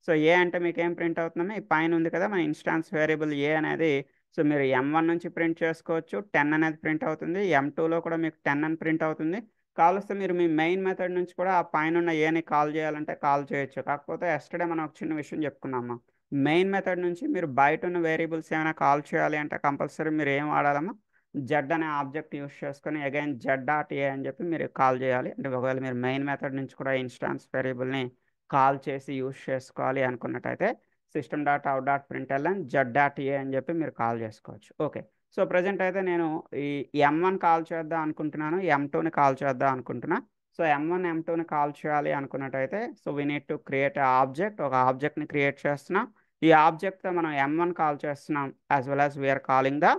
So A అంటే మీకు ఏం ప్రింట్ అవుతుందో ఈ పైన ఉంది కదా మన ఇన్స్టాన్స్ వేరియబుల్ ఏ అనేది. సో మీరు M1 నుంచి ప్రింట్ చేసుకోవచ్చు, 10 అనేది ప్రింట్ అవుతుంది. M2లో కూడా మీకు 10 అని ప్రింట్ అవుతుంది. కావలిస్తే మీరు మీ మెయిన్ మెథడ్ నుంచి కూడా ఆ పైన ఉన్న ఏని కాల్ చేయాలంటే కాల్ చేయొచ్చు. కాకపోతే ఎస్టర్డే మనం ఒక చిన్న విషయం చెప్పుకున్నాము, మెయిన్ మెథడ్ నుంచి మీరు బయట ఉన్న వేరియబుల్స్ ఏమైనా కాల్ చేయాలి అంటే కంపల్సరీ మీరు ఏం వాడాలమ్మా, జెడ్ అనే ఆబ్జెక్ట్ యూస్ చేసుకొని అగైన్ జెడ్ డాట్ ఏ అని చెప్పి మీరు కాల్ చేయాలి. అంటే ఒకవేళ మీరు మెయిన్ మెథడ్ నుంచి కూడా ఇన్స్టాన్స్ వేరియబుల్ని కాల్ చేసి యూస్ చేసుకోవాలి అనుకున్నట్టయితే system dot out dot println Z dot A అని చెప్పి మీరు కాల్ చేసుకోవచ్చు. ఓకే, సో ప్రజెంట్ అయితే నేను ఈ M1 కాల్ చేద్దాం అనుకుంటున్నాను, M2ని కాల్ చేద్దాం అనుకుంటున్నా. సో M1 M2ని కాల్ చేయాలి అనుకున్నట్టయితే so we need to create object, ఒక ఆబ్జెక్ట్ని క్రియేట్ చేస్తున్నాం. ఈ ఆబ్జెక్ట్తో మనం M1 కాల్ చేస్తున్నాం as well as we are calling the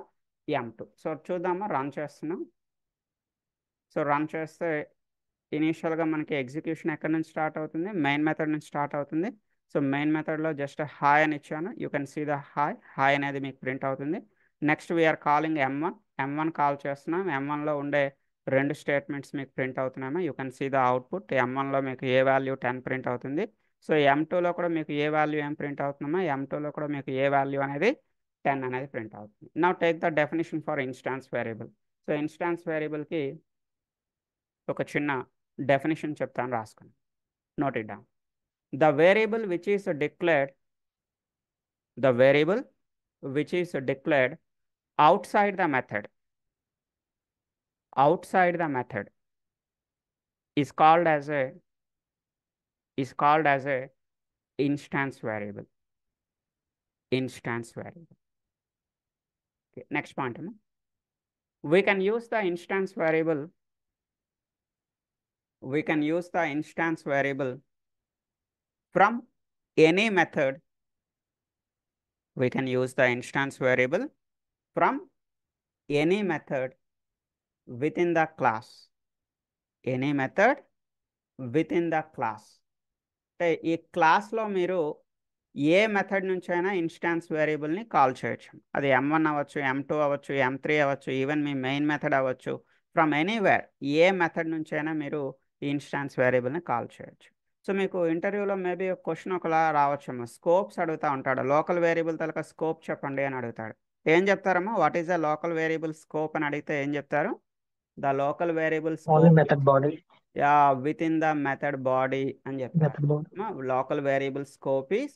M2. So చూద్దామా, రన్ చేస్తున్నాం. సో రన్ చేస్తే ఇనీషియల్గా మనకి ఎగ్జిక్యూషన్ ఎక్కడి నుంచి స్టార్ట్ అవుతుంది, మెయిన్ మెథడ్ నుంచి స్టార్ట్ అవుతుంది. సో మెయిన్ మెథడ్లో జస్ట్ హాయ్ అని ఇచ్చాను, you can see the hi అనేది మీకు ప్రింట్ అవుతుంది. Next we are calling M1 call చేస్తున్నాం. M1లో ఉండే రెండు స్టేట్మెంట్స్ మీకు ప్రింట్ అవుతున్నామా, you can see the output. M1లో మీకు ఏ వాల్యూ 10 ప్రింట్ అవుతుంది. సో M2లో కూడా మీకు ఏ వాల్యూ ఏం ప్రింట్ అవుతుందమ్మా, M2లో కూడా మీకు ఏ వాల్యూ అనేది 10 అనేది ప్రింట్ అవుతుంది. Now take the definition for instance variable. So instance వేరియబుల్కి ఒక చిన్న డెఫినేషన్ చెప్తాను, రాసుకుని note it down. The variable which is declared, the variable which is declared outside the method, outside the method is called as a instance variable. Instance variable. Okay, next point. We can use the instance variable. We can use the instance variable from any method. We can use the instance variable from any method within the class. Any method within the class. అంటే ఈ క్లాస్లో మీరు ఏ method నుంచి అయినా instance వేరియబుల్ని call చేయొచ్చు. అది M1 అవ్వచ్చు, M2 అవ్వచ్చు, M3 అవ్వచ్చు, ఈవెన్ మీ మెయిన్ మెథడ్ అవ్వచ్చు. ఫ్రమ్ ఎనీవేర్ ఏ మెథడ్ నుంచి అయినా మీరు ఈ ఇన్స్టాన్స్ వేరియబుల్ని కాల్ చేయొచ్చు. సో మీకు ఇంటర్వ్యూలో మేబీ ఒక క్వశ్చన్ ఒకలా రావచ్చేమో, స్కోప్స్ అడుగుతూ ఉంటాడు. లోకల్ వేరియబుల్ తలక స్కోప్ చెప్పండి అని అడుగుతాడు. ఏం చెప్తారమ్మా, what is the local variable scope అని అడిగితే ఏం చెప్తారు? The local variable
Only
scope
method body.
Within the method body అని చెప్తారు.
Method body.
Local variable scope is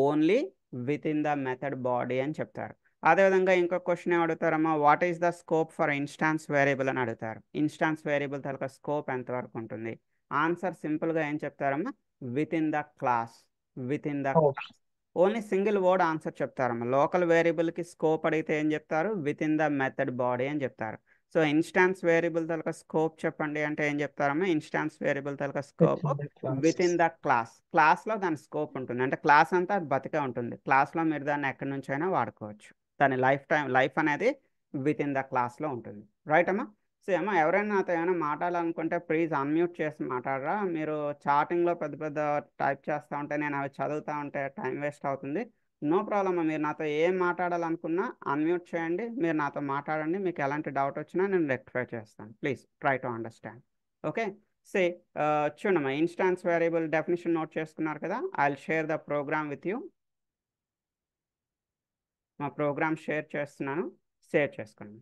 only within the method body అని చెప్తారు. అదేవిధంగా ఇంకొక క్వశ్చన్ ఏం అడుగుతారమ్మా, what is the scope for instance variable అని అడుగుతారు. ఇన్స్టాన్స్ వేరియబుల్ తలక స్కోప్ ఎంతవరకు ఉంటుంది? ఆన్సర్ సింపుల్గా ఏం చెప్తారమ్మా, within the class. Within the
Oh,
class. Only single word answer చెప్తారమ్మా. లోకల్ వేరియబుల్కి స్కోప్ అడిగితే ఏం చెప్తారు? Within the method body అని చెప్తారు. సో ఇన్స్టాన్స్ వేరియబుల్ తలక స్కోప్ చెప్పండి అంటే ఏం చెప్తారమ్మా, ఇన్స్టాన్స్ వేరియబుల్ తలక scope
within the class.
Within the class. క్లాస్లో దాని స్కోప్ ఉంటుంది, అంటే క్లాస్ అంతా అది బతికే ఉంటుంది. క్లాస్లో మీరు దాన్ని ఎక్కడి నుంచి అయినా వాడుకోవచ్చు. దాని లైఫ్ అనేది విత్ ఇన్ ద క్లాస్లో ఉంటుంది. రైట్ అమ్మా? సో అమ్మా, ఎవరైనా నాతో ఏమైనా మాట్లాడాలనుకుంటే ప్లీజ్ అన్మ్యూట్ చేసి మాట్లాడరా. మీరు చాటింగ్లో పెద్ద పెద్ద టైప్ చేస్తూ ఉంటే నేను అవి చదువుతూ ఉంటే టైం వేస్ట్ అవుతుంది. నో ప్రాబ్లమ్, మీరు నాతో ఏం మాట్లాడాలనుకున్నా అన్మ్యూట్ చేయండి, మీరు నాతో మాట్లాడండి. మీకు ఎలాంటి డౌట్ వచ్చినా నేను రెక్టిఫై చేస్తాను. Please try to understand. Okay, say చూడమ్మా, ఇన్స్టాన్స్ వేరియబుల్ డెఫినేషన్ నోట్ చేసుకున్నారు కదా. I will share the program with you. మా ప్రోగ్రామ్ షేర్ చేస్తున్నాను, షేర్ చేసుకోండి.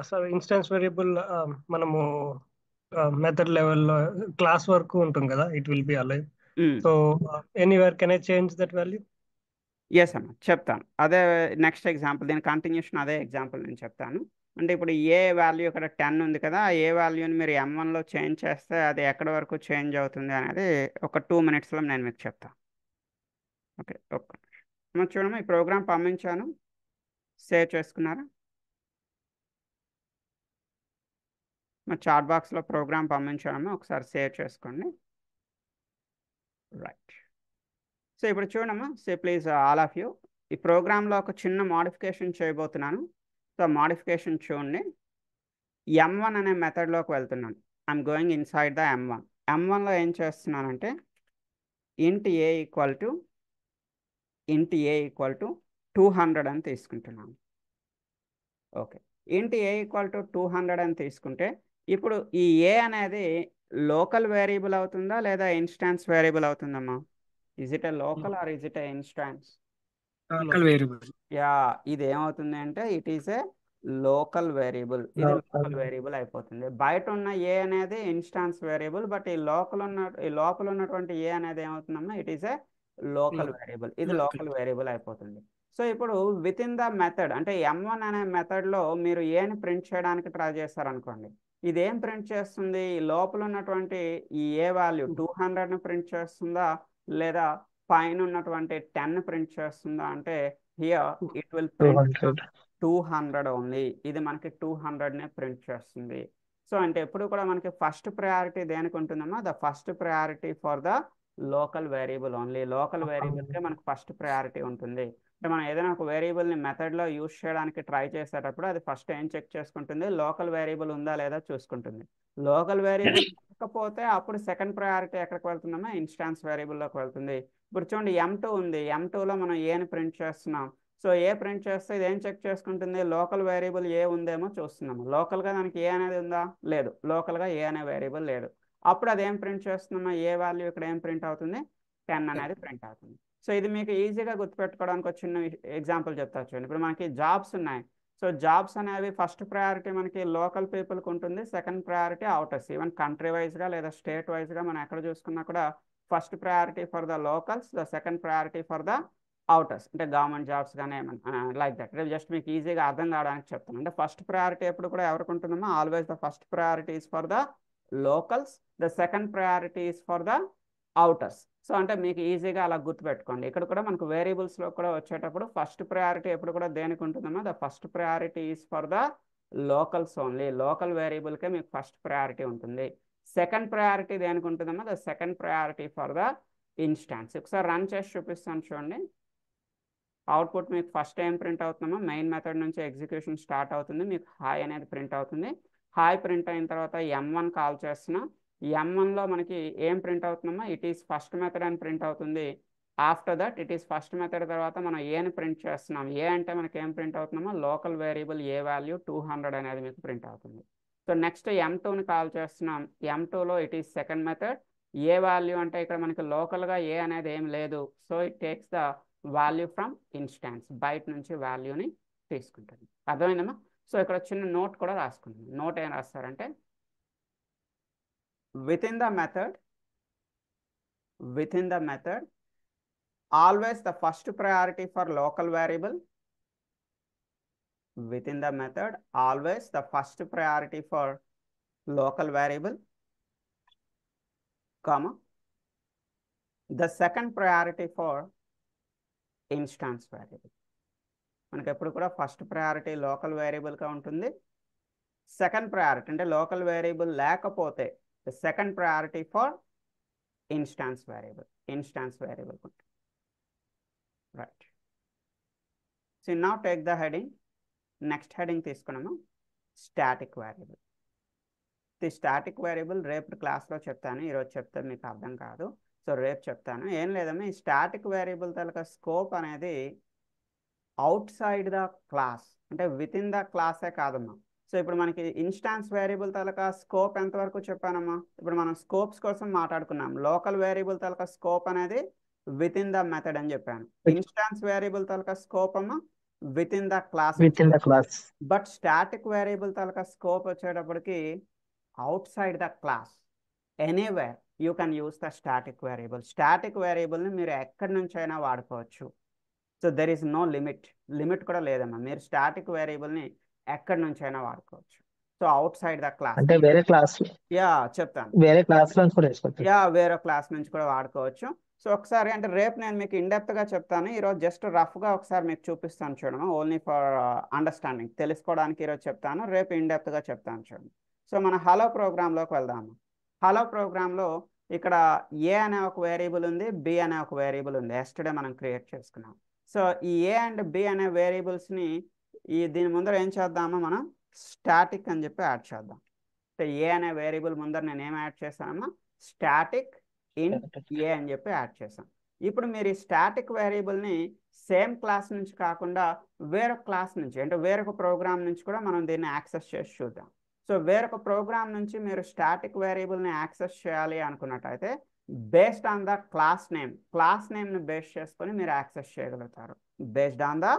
సార్ ఇన్స్టెన్స్ వేరియబుల్ మనము మెథడ్ లెవెల్లో క్లాస్ వరకు ఉంటుంది కదా, it will be alive. So anywhere can I change that value?
Yes అమ్మా, చెప్తాను. అదే నెక్స్ట్ ఎగ్జాంపుల్, దీని కంటిన్యూషన్ అదే ఎగ్జాంపుల్ నేను చెప్తాను. అంటే ఇప్పుడు ఏ వాల్యూ ఇక్కడ 10 ఉంది కదా, ఏ వాల్యూని మీరు M1లో చేంజ్ చేస్తే అది ఎక్కడి వరకు చేంజ్ అవుతుంది అనేది ఒక 2 minutesలో నేను మీకు చెప్తాను. ఓకే, ఒక్క చూడమ్మా, ఈ ప్రోగ్రామ్ పంపించాను, సేవ్ చేసుకున్నారా? మా చాట్ బాక్స్లో ప్రోగ్రామ్ పంపించాను, ఒకసారి సేవ్ చేసుకోండి. రైట్. సో ఇప్పుడు చూడమ్మా, so please all of you, ఈ ప్రోగ్రాంలో ఒక చిన్న మోడిఫికేషన్ చేయబోతున్నాను. సో మోడిఫికేషన్ చూడండి. M1 అనే మెథడ్లోకి వెళ్తున్నాను. I'm going inside the M1. M1లో ఏం చేస్తున్నానంటే ఇంట్ ఏ ఈక్వల్ టు 200 అని తీసుకుంటున్నాను. ఓకే, ఇంట్ ఏ ఈక్వల్ టు 200 అని తీసుకుంటే ఇప్పుడు ఈ ఏ అనేది లోకల్ వేరియబుల్ అవుతుందా లేదా ఇన్స్టాన్స్ వేరియబుల్ అవుతుందమ్మా? Is it a local or is it a instance?
Local variable.
Yeah, ఇది ఏమవుతుంది అంటే it is a local variable. ఇది లోకల్ వేరియబుల్ అయిపోతుంది. బయట ఉన్న ఏ అనేది ఇన్స్టాన్స్ వేరియబుల్, బట్ ఈ లోపల ఉన్నటువంటి ఏ అనేది ఏమవుతుందమ్మా, it is a local variable. ఇది లోకల్ వేరియబుల్ అయిపోతుంది. సో ఇప్పుడు విత్ ఇన్ ద మెథడ్ అంటే M1 అనే మెథడ్లో మీరు ఏని ప్రింట్ చేయడానికి ట్రై చేస్తారనుకోండి, ఇది ఏం ప్రింట్ చేస్తుంది? లోపల ఉన్నటువంటి ఈ ఏ వాల్యూ 200ని ప్రింట్ చేస్తుందా లేదా పైన ఉన్నటువంటి 10 ప్రింట్ చేస్తుందా అంటే here it will print 200 only. ఇది మనకి 200నే ప్రింట్ చేస్తుంది. సో అంటే ఎప్పుడు కూడా మనకి ఫస్ట్ ప్రయారిటీ దేనికి ఉంటుందమ్మా? The first priority for the local variable only. Local వేరియబుల్కే మనకు ఫస్ట్ ప్రయారిటీ ఉంటుంది. అంటే మనం ఏదైనా ఒక వేరియబుల్ని మెథడ్లో యూస్ చేయడానికి ట్రై చేసేటప్పుడు అది ఫస్ట్ ఏం చెక్ చేసుకుంటుంది? లోకల్ వేరియబుల్ ఉందా లేదా చూసుకుంటుంది. లోకల్ వేరియబుల్ లేకపోతే అప్పుడు సెకండ్ ప్రయారిటీ ఎక్కడికి వెళ్తుందమ్మా? ఇన్స్టాన్స్ వేరియబుల్లోకి వెళ్తుంది. ఇప్పుడు చూడండి M2 ఉంది. M2లో మనం ఏని ప్రింట్ చేస్తున్నాం. సో ఏ ప్రింట్ చేస్తే ఇది ఏం చెక్ చేసుకుంటుంది? లోకల్ వేరియబుల్ ఏ ఉందేమో చూస్తున్నాము. లోకల్గా దానికి ఏ అనేది ఉందా? లేదు. లోకల్గా ఏ అనే వేరియబుల్ లేదు. అప్పుడు అది ఏం ప్రింట్ చేస్తున్నామా? ఏ వాల్యూ ఇక్కడ ఏం ప్రింట్ అవుతుంది? 10 అనేది ప్రింట్ అవుతుంది. సో ఇది మీకు ఈజీగా గుర్తుపెట్టుకోవడానికి ఒక చిన్న ఎగ్జాంపుల్ చెప్తా చూడండి. ఇప్పుడు మనకి జాబ్స్ ఉన్నాయి. సో జాబ్స్ అనేవి ఫస్ట్ ప్రయారిటీ మనకి లోకల్ పీపుల్కి ఉంటుంది, second priority outers. Even country వైజ్గా లేదా స్టేట్ వైజ్గా మనం ఎక్కడ చూసుకున్నా కూడా first priority for the locals, the second priority for the outers. అంటే గవర్నమెంట్ జాబ్స్ కానీ ఏమన్నా లైక్ దట్. జస్ట్ మీకు ఈజీగా అర్థం కావడానికి చెప్తాను. అంటే ఫస్ట్ ప్రయారిటీ ఎప్పుడు కూడా ఎవరికి ఉంటుందమ్మా? Always the first priority is for the locals, the second priority is for the outers. So అంటే మీకు ఈజీగా అలా గుర్తుపెట్టుకోండి. ఇక్కడ కూడా మనకు వేరియబుల్స్లో కూడా వచ్చేటప్పుడు ఫస్ట్ ప్రయారిటీ ఎప్పుడు కూడా దేనికి ఉంటుందమ్మా? The first priority is for the locals only. Local వేరియబుల్కే మీకు ఫస్ట్ ప్రయారిటీ ఉంటుంది. సెకండ్ ప్రయారిటీ దేనికి ఉంటుందమ్మా? The second priority for the instance. ఒకసారి రన్ చేసి చూపిస్తాను చూడండి. అవుట్పుట్ మీకు ఫస్ట్ ఏం ప్రింట్ అవుతుందమ్మా? మెయిన్ మెథడ్ నుంచి ఎగ్జిక్యూషన్ స్టార్ట్ అవుతుంది. మీకు హాయ్ అనేది ప్రింట్ అవుతుంది. హాయ్ ప్రింట్ అయిన తర్వాత M1 కాల్ చేస్తున్నా. M1లో మనకి ఏం ప్రింట్ అవుతుందమ్మా? ఇట్ ఈస్ ఫస్ట్ మెథడ్ అని ప్రింట్ అవుతుంది. After that it is first method తర్వాత మనం ఏని ప్రింట్ చేస్తున్నాం. ఏ అంటే మనకి ఏం ప్రింట్ అవుతుందమ్మా? లోకల్ వేరియబుల్ ఏ వాల్యూ 200 అనేది మీకు ప్రింట్ అవుతుంది. సో నెక్స్ట్ M2ని కాల్ చేస్తున్నాం. M2లో it is second method. A value అంటే ఇక్కడ మనకి లోకల్గా ఏ అనేది ఏం లేదు. So it takes the value from instance. బయట నుంచి వాల్యూని తీసుకుంటుంది. అర్థమైందమ్మా? సో ఇక్కడ చిన్న నోట్ కూడా రాసుకుంటుంది. నోట్ ఏం రాస్తారంటే within the method always the first priority for local variable. Within the method always the first priority for local variable, comma, the second priority for instance variable. మనకి ఎప్పుడు కూడా ఫస్ట్ ప్రయారిటీ లోకల్ వేరియబుల్గా ఉంటుంది. Second priority అంటే local variable లేకపోతే second priority for instance variable. Right. So now take the heading. Next heading తీసుకున్నాము static variable. The static variable రేపు క్లాస్లో చెప్తాను. ఈరోజు చెప్తే మీకు అర్థం కాదు. సో రేపు చెప్తాను. ఏం లేదమ్మా, ఈ స్టాటిక్ వేరియబుల్ తాలూకా స్కోప్ అనేది అవుట్ సైడ్ ద క్లాస్, అంటే విత్ ఇన్ ద క్లాసే కాదమ్మా. సో ఇప్పుడు మనకి ఇన్స్టాన్స్ వేరియబుల్ తాలూకా స్కోప్ ఎంతవరకు చెప్పానమ్మా? ఇప్పుడు మనం స్కోప్స్ కోసం మాట్లాడుకున్నాం. లోకల్ వేరియబుల్ తాలూకా స్కోప్ అనేది విత్ ఇన్ ద మెథడ్ అని చెప్పాను. ఇన్స్టాన్స్ వేరియబుల్ తాలూకా స్కోప్ అమ్మా within the class. But static variable తాలూకా స్కోప్ వచ్చేటప్పటికి outside the class. Anywhere you can use the static variable. Static వేరియబుల్ని మీరు ఎక్కడి నుంచి అయినా వాడుకోవచ్చు. So there is no limit కూడా లేదమ్మా. మీరు స్టాటిక్ వేరియబుల్ని ఎక్కడి నుంచి అయినా వాడుకోవచ్చు. So outside the class
అంటే వేరే క్లాస్
చెప్తాను.
వేరే క్లాస్ నుంచి కూడా వేసుకోవచ్చు.
వేరే క్లాస్ నుంచి కూడా వాడుకోవచ్చు. సో ఒకసారి అంటే రేపు నేను మీకు ఇండెప్త్గా చెప్తాను. ఈరోజు జస్ట్ రఫ్గా ఒకసారి మీకు చూపిస్తాను చూడమ్మా. ఓన్లీ ఫర్ అండర్స్టాండింగ్, తెలుసుకోవడానికి ఈరోజు చెప్తాను. రేపు ఇండెప్త్గా చెప్తాను చూడండి. సో మన హలో ప్రోగ్రాంలోకి వెళ్దాము. హలో ప్రోగ్రాంలో ఇక్కడ ఏ అనే ఒక వేరియబుల్ ఉంది, బి అనే ఒక వేరియబుల్ ఉంది. ఎస్టర్డే మనం క్రియేట్ చేసుకున్నాం. సో ఈ ఏ అండ్ బి అనే వేరియబుల్స్ని దీని ముందర ఏం చేద్దామో మనం స్టాటిక్ అని చెప్పి యాడ్ చేద్దాం. సో ఏ అనే వేరియబుల్ ముందర నేను ఏం యాడ్ చేశానమ్మా? స్టాటిక్ ఇంట్ ఏ అని చెప్పి యాడ్ చేశాను. ఇప్పుడు మీరు ఈ స్టాటిక్ వేరియబుల్ని సేమ్ క్లాస్ నుంచి కాకుండా వేరొక క్లాస్ నుంచి, అంటే వేరొక ప్రోగ్రామ్ నుంచి కూడా మనం దీన్ని యాక్సెస్ చేసి చూద్దాం. సో వేరొక ప్రోగ్రామ్ నుంచి మీరు స్టాటిక్ వేరియబుల్ని యాక్సెస్ చేయాలి అనుకున్నట్టయితే బేస్డ్ ఆన్ ద క్లాస్ నేమ్ని బేస్ చేసుకొని మీరు యాక్సెస్ చేయగలుగుతారు. Based on the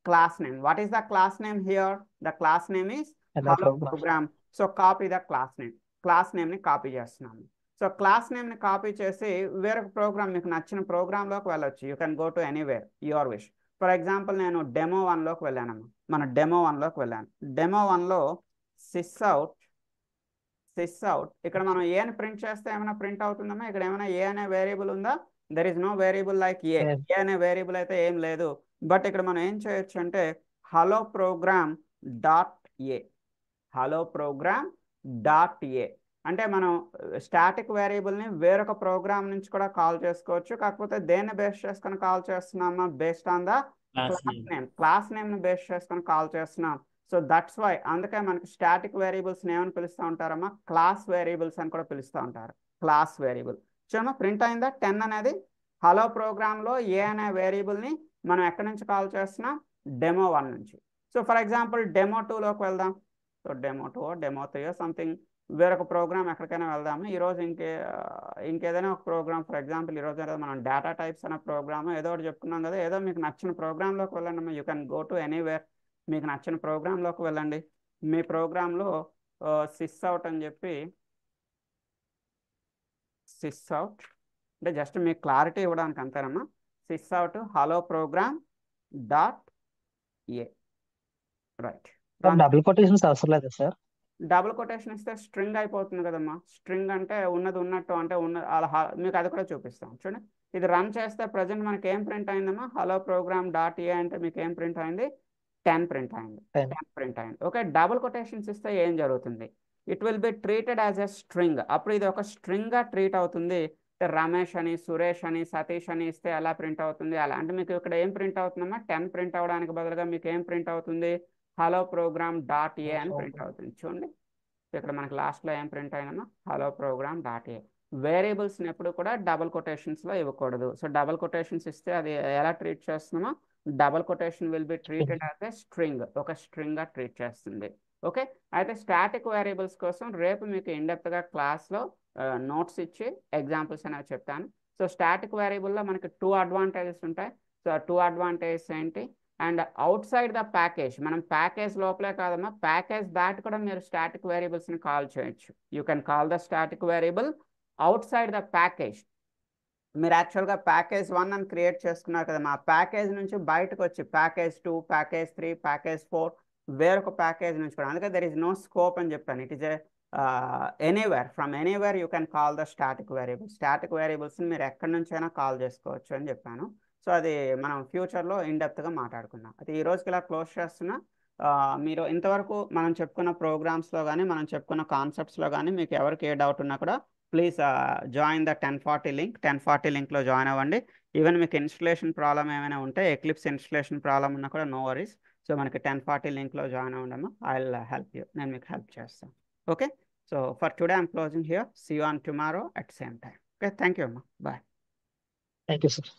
class name. What is the class name here? The class name is hello program. So copy the class name ని కాపీ చేస్తున్నాము. So class నేమ్ని copy చేసి వేరొక program, మీకు నచ్చిన ప్రోగ్రాంలోకి వెళ్ళొచ్చు. You can go to anywhere your wish. For example నేను డెమో 1లోకి వెళ్ళానమ్మా. మన డెమో 1లోకి వెళ్ళాను. డెమో 1లో సిస్అవుట్ సిస్ అవుట్. ఇక్కడ మనం ఏ అని ప్రింట్ చేస్తే ఏమైనా ప్రింట్ అవుతుందమ్మా? ఇక్కడ ఏమైనా ఏ అనే వేరియబుల్ ఉందా? There is no variable like a. A అనే వేరియబుల్ అయితే ఏం లేదు. బట్ ఇక్కడ మనం ఏం చేయొచ్చు అంటే హలో ప్రోగ్రామ్ డాట్ ఏ, హలో ప్రోగ్రామ్ డాట్ ఏ అంటే మనం స్టాటిక్ వేరియబుల్ని వేరొక ప్రోగ్రామ్ నుంచి కూడా కాల్ చేసుకోవచ్చు. కాకపోతే దేన్ని బేస్ చేసుకొని కాల్ చేస్తున్నామా? Based on the class name. Class నేమ్ని బేస్ చేసుకొని కాల్ చేస్తున్నాం. సో దట్స్ వై అందుకే మనకి స్టాటిక్ వేరియబుల్స్ ఏమని పిలుస్తూ ఉంటారమ్మా? క్లాస్ వేరియబుల్స్ అని కూడా పిలుస్తూ ఉంటారు. క్లాస్ వేరియబుల్ చూడమ్మా, ప్రింట్ అయిందా 10 అనేది? హలో ప్రోగ్రాంలో ఏ అనే వేరియబుల్ని మనం ఎక్కడి నుంచి కాల్ చేస్తున్నాం? డెమో1 నుంచి. సో ఫర్ ఎగ్జాంపుల్ డెమో2లోకి వెళ్దాం. సో డెమో2 డెమో3 సంథింగ్ వేరొక ప్రోగ్రామ్ ఎక్కడికైనా వెళ్దాము. ఈరోజు ఇంకేదైనా ఒక ప్రోగ్రామ్, ఫర్ ఎగ్జాంపుల్ ఈరోజు ఏదో మనం డేటా టైప్స్ అనే ప్రోగ్రామ్ ఏదో ఒకటి చెప్పుకున్నాం కదా. ఏదో మీకు నచ్చిన ప్రోగ్రాంలోకి వెళ్ళండి. You can go to anywhere. మీకు నచ్చిన ప్రోగ్రాంలోకి వెళ్ళండి. మీ ప్రోగ్రాంలో సిస్ అవుట్ అని చెప్పి, సిస్ అవుట్ అంటే జస్ట్ మీకు క్లారిటీ ఇవ్వడానికి అంతేనమ్మా. Sysout hello program dot a, right.
Double quotations అవసరం లేదు సార్.
డబుల్ కొటేషన్ ఇస్తే స్ట్రింగ్ అయిపోతుంది కదమ్మా. స్ట్రింగ్ అంటే ఉన్నది ఉన్నట్టు, అంటే అలా మీకు అది కూడా చూపిస్తాం చూడండి. ఇది రన్ చేస్తే ప్రజెంట్ మనకి ఏం ప్రింట్ అయిందమ్మా? హలో ప్రోగ్రామ్ డాట్ ఏ అంటే మీకు ఏం ప్రింట్ అయింది? 10 ప్రింట్ అయింది. 10 ప్రింట్ అయింది. ఓకే, డబుల్ కొటేషన్స్ ఇస్తే ఏం జరుగుతుంది? It will be treated as a string. అప్పుడు ఇది ఒక స్ట్రింగ్గా ట్రీట్ అవుతుంది. రమేష్ అని, సురేష్ అని, సతీష్ అని ఇస్తే ఎలా ప్రింట్ అవుతుంది? అలా అంటే మీకు ఇక్కడ ఏం ప్రింట్ అవుతుందమ్మా? 10 ప్రింట్ అవడానికి బదులుగా మీకు ఏం ప్రింట్ అవుతుంది? హలో ప్రోగ్రామ్ డాట్ ఏ అని ప్రింట్ అవుతుంది. చూడండి ఇక్కడ మనకి లాస్ట్లో ఏం ప్రింట్ అయినా హలో ప్రోగ్రామ్ డాట్ ఏ. వేరియబుల్స్ని ఎప్పుడు కూడా డబుల్ కొటేషన్స్లో ఇవ్వకూడదు. సో డబుల్ కొటేషన్స్ ఇస్తే అది ఎలా ట్రీట్ చేస్తున్నామో, double quotation will be treated as a string, ఒక స్ట్రింగ్గా ట్రీట్ చేస్తుంది. ఓకే, అయితే స్టాటిక్ వేరియబుల్స్ కోసం రేపు మీకు ఇండెప్త్గా క్లాస్లో నోట్స్ ఇచ్చి ఎగ్జాంపుల్స్ అనేవి చెప్తాను. సో స్టాటిక్ వేరియబుల్లో మనకి 2 అడ్వాంటేజెస్ ఉంటాయి. సో 2 అడ్వాంటేజెస్ ఏంటి? And out side the package, మనం ప్యాకేజ్ లోపలే కాదమ్మా, ప్యాకేజ్ దాటి కూడా మీరు స్టాటిక్ వేరియబుల్స్ని కాల్ చేయొచ్చు. You can call the static variable out side the package. మీరు యాక్చువల్గా ప్యాకేజ్ 1 అని క్రియేట్ చేసుకున్నారు కదా, మా ప్యాకేజ్ నుంచి బయటకు వచ్చి ప్యాకేజ్ 2, ప్యాకేజ్ 3, ప్యాకేజ్ 4 వేరొక ప్యాకేజ్ నుంచి కూడా, అందుకే దెర్ ఇస్ నో స్కోప్ అని చెప్పాను. It is a anywhere, from anywhere you can call the static variable. Static వేరియబుల్స్ని మీరు ఎక్కడి నుంచైనా కాల్ చేసుకోవచ్చు అని చెప్పాను. సో అది మనం ఫ్యూచర్లో ఇన్డెప్త్గా మాట్లాడుకుందాం. అయితే ఈ రోజుకి ఇలా క్లోజ్ చేస్తున్నా. మీరు ఇంతవరకు మనం చెప్పుకున్న ప్రోగ్రామ్స్లో కానీ, మనం చెప్పుకున్న కాన్సెప్ట్స్లో కానీ మీకు ఎవరికి ఏ డౌట్ ఉన్నా కూడా ప్లీజ్ జాయిన్ ద 1040 లింక్. 1040 లింక్లో జాయిన్ అవ్వండి. ఈవెన్ మీకు ఇన్స్టలేషన్ ప్రాబ్లం ఏమైనా ఉంటే, ఎక్లిప్స్ ఇన్స్టలేషన్ ప్రాబ్లం ఉన్నా కూడా నో వరీస్. సో మనకి 1040 లింక్లో జాయిన్ అవ్వండి. ఐ విల్ హెల్ప్ యూ, నేను మీకు హెల్ప్ చేస్తాను. Okay, so for today I'm closing here. See you on tomorrow at same time. Okay, thank you అమ్మా, బాయ్.
Thank you sir.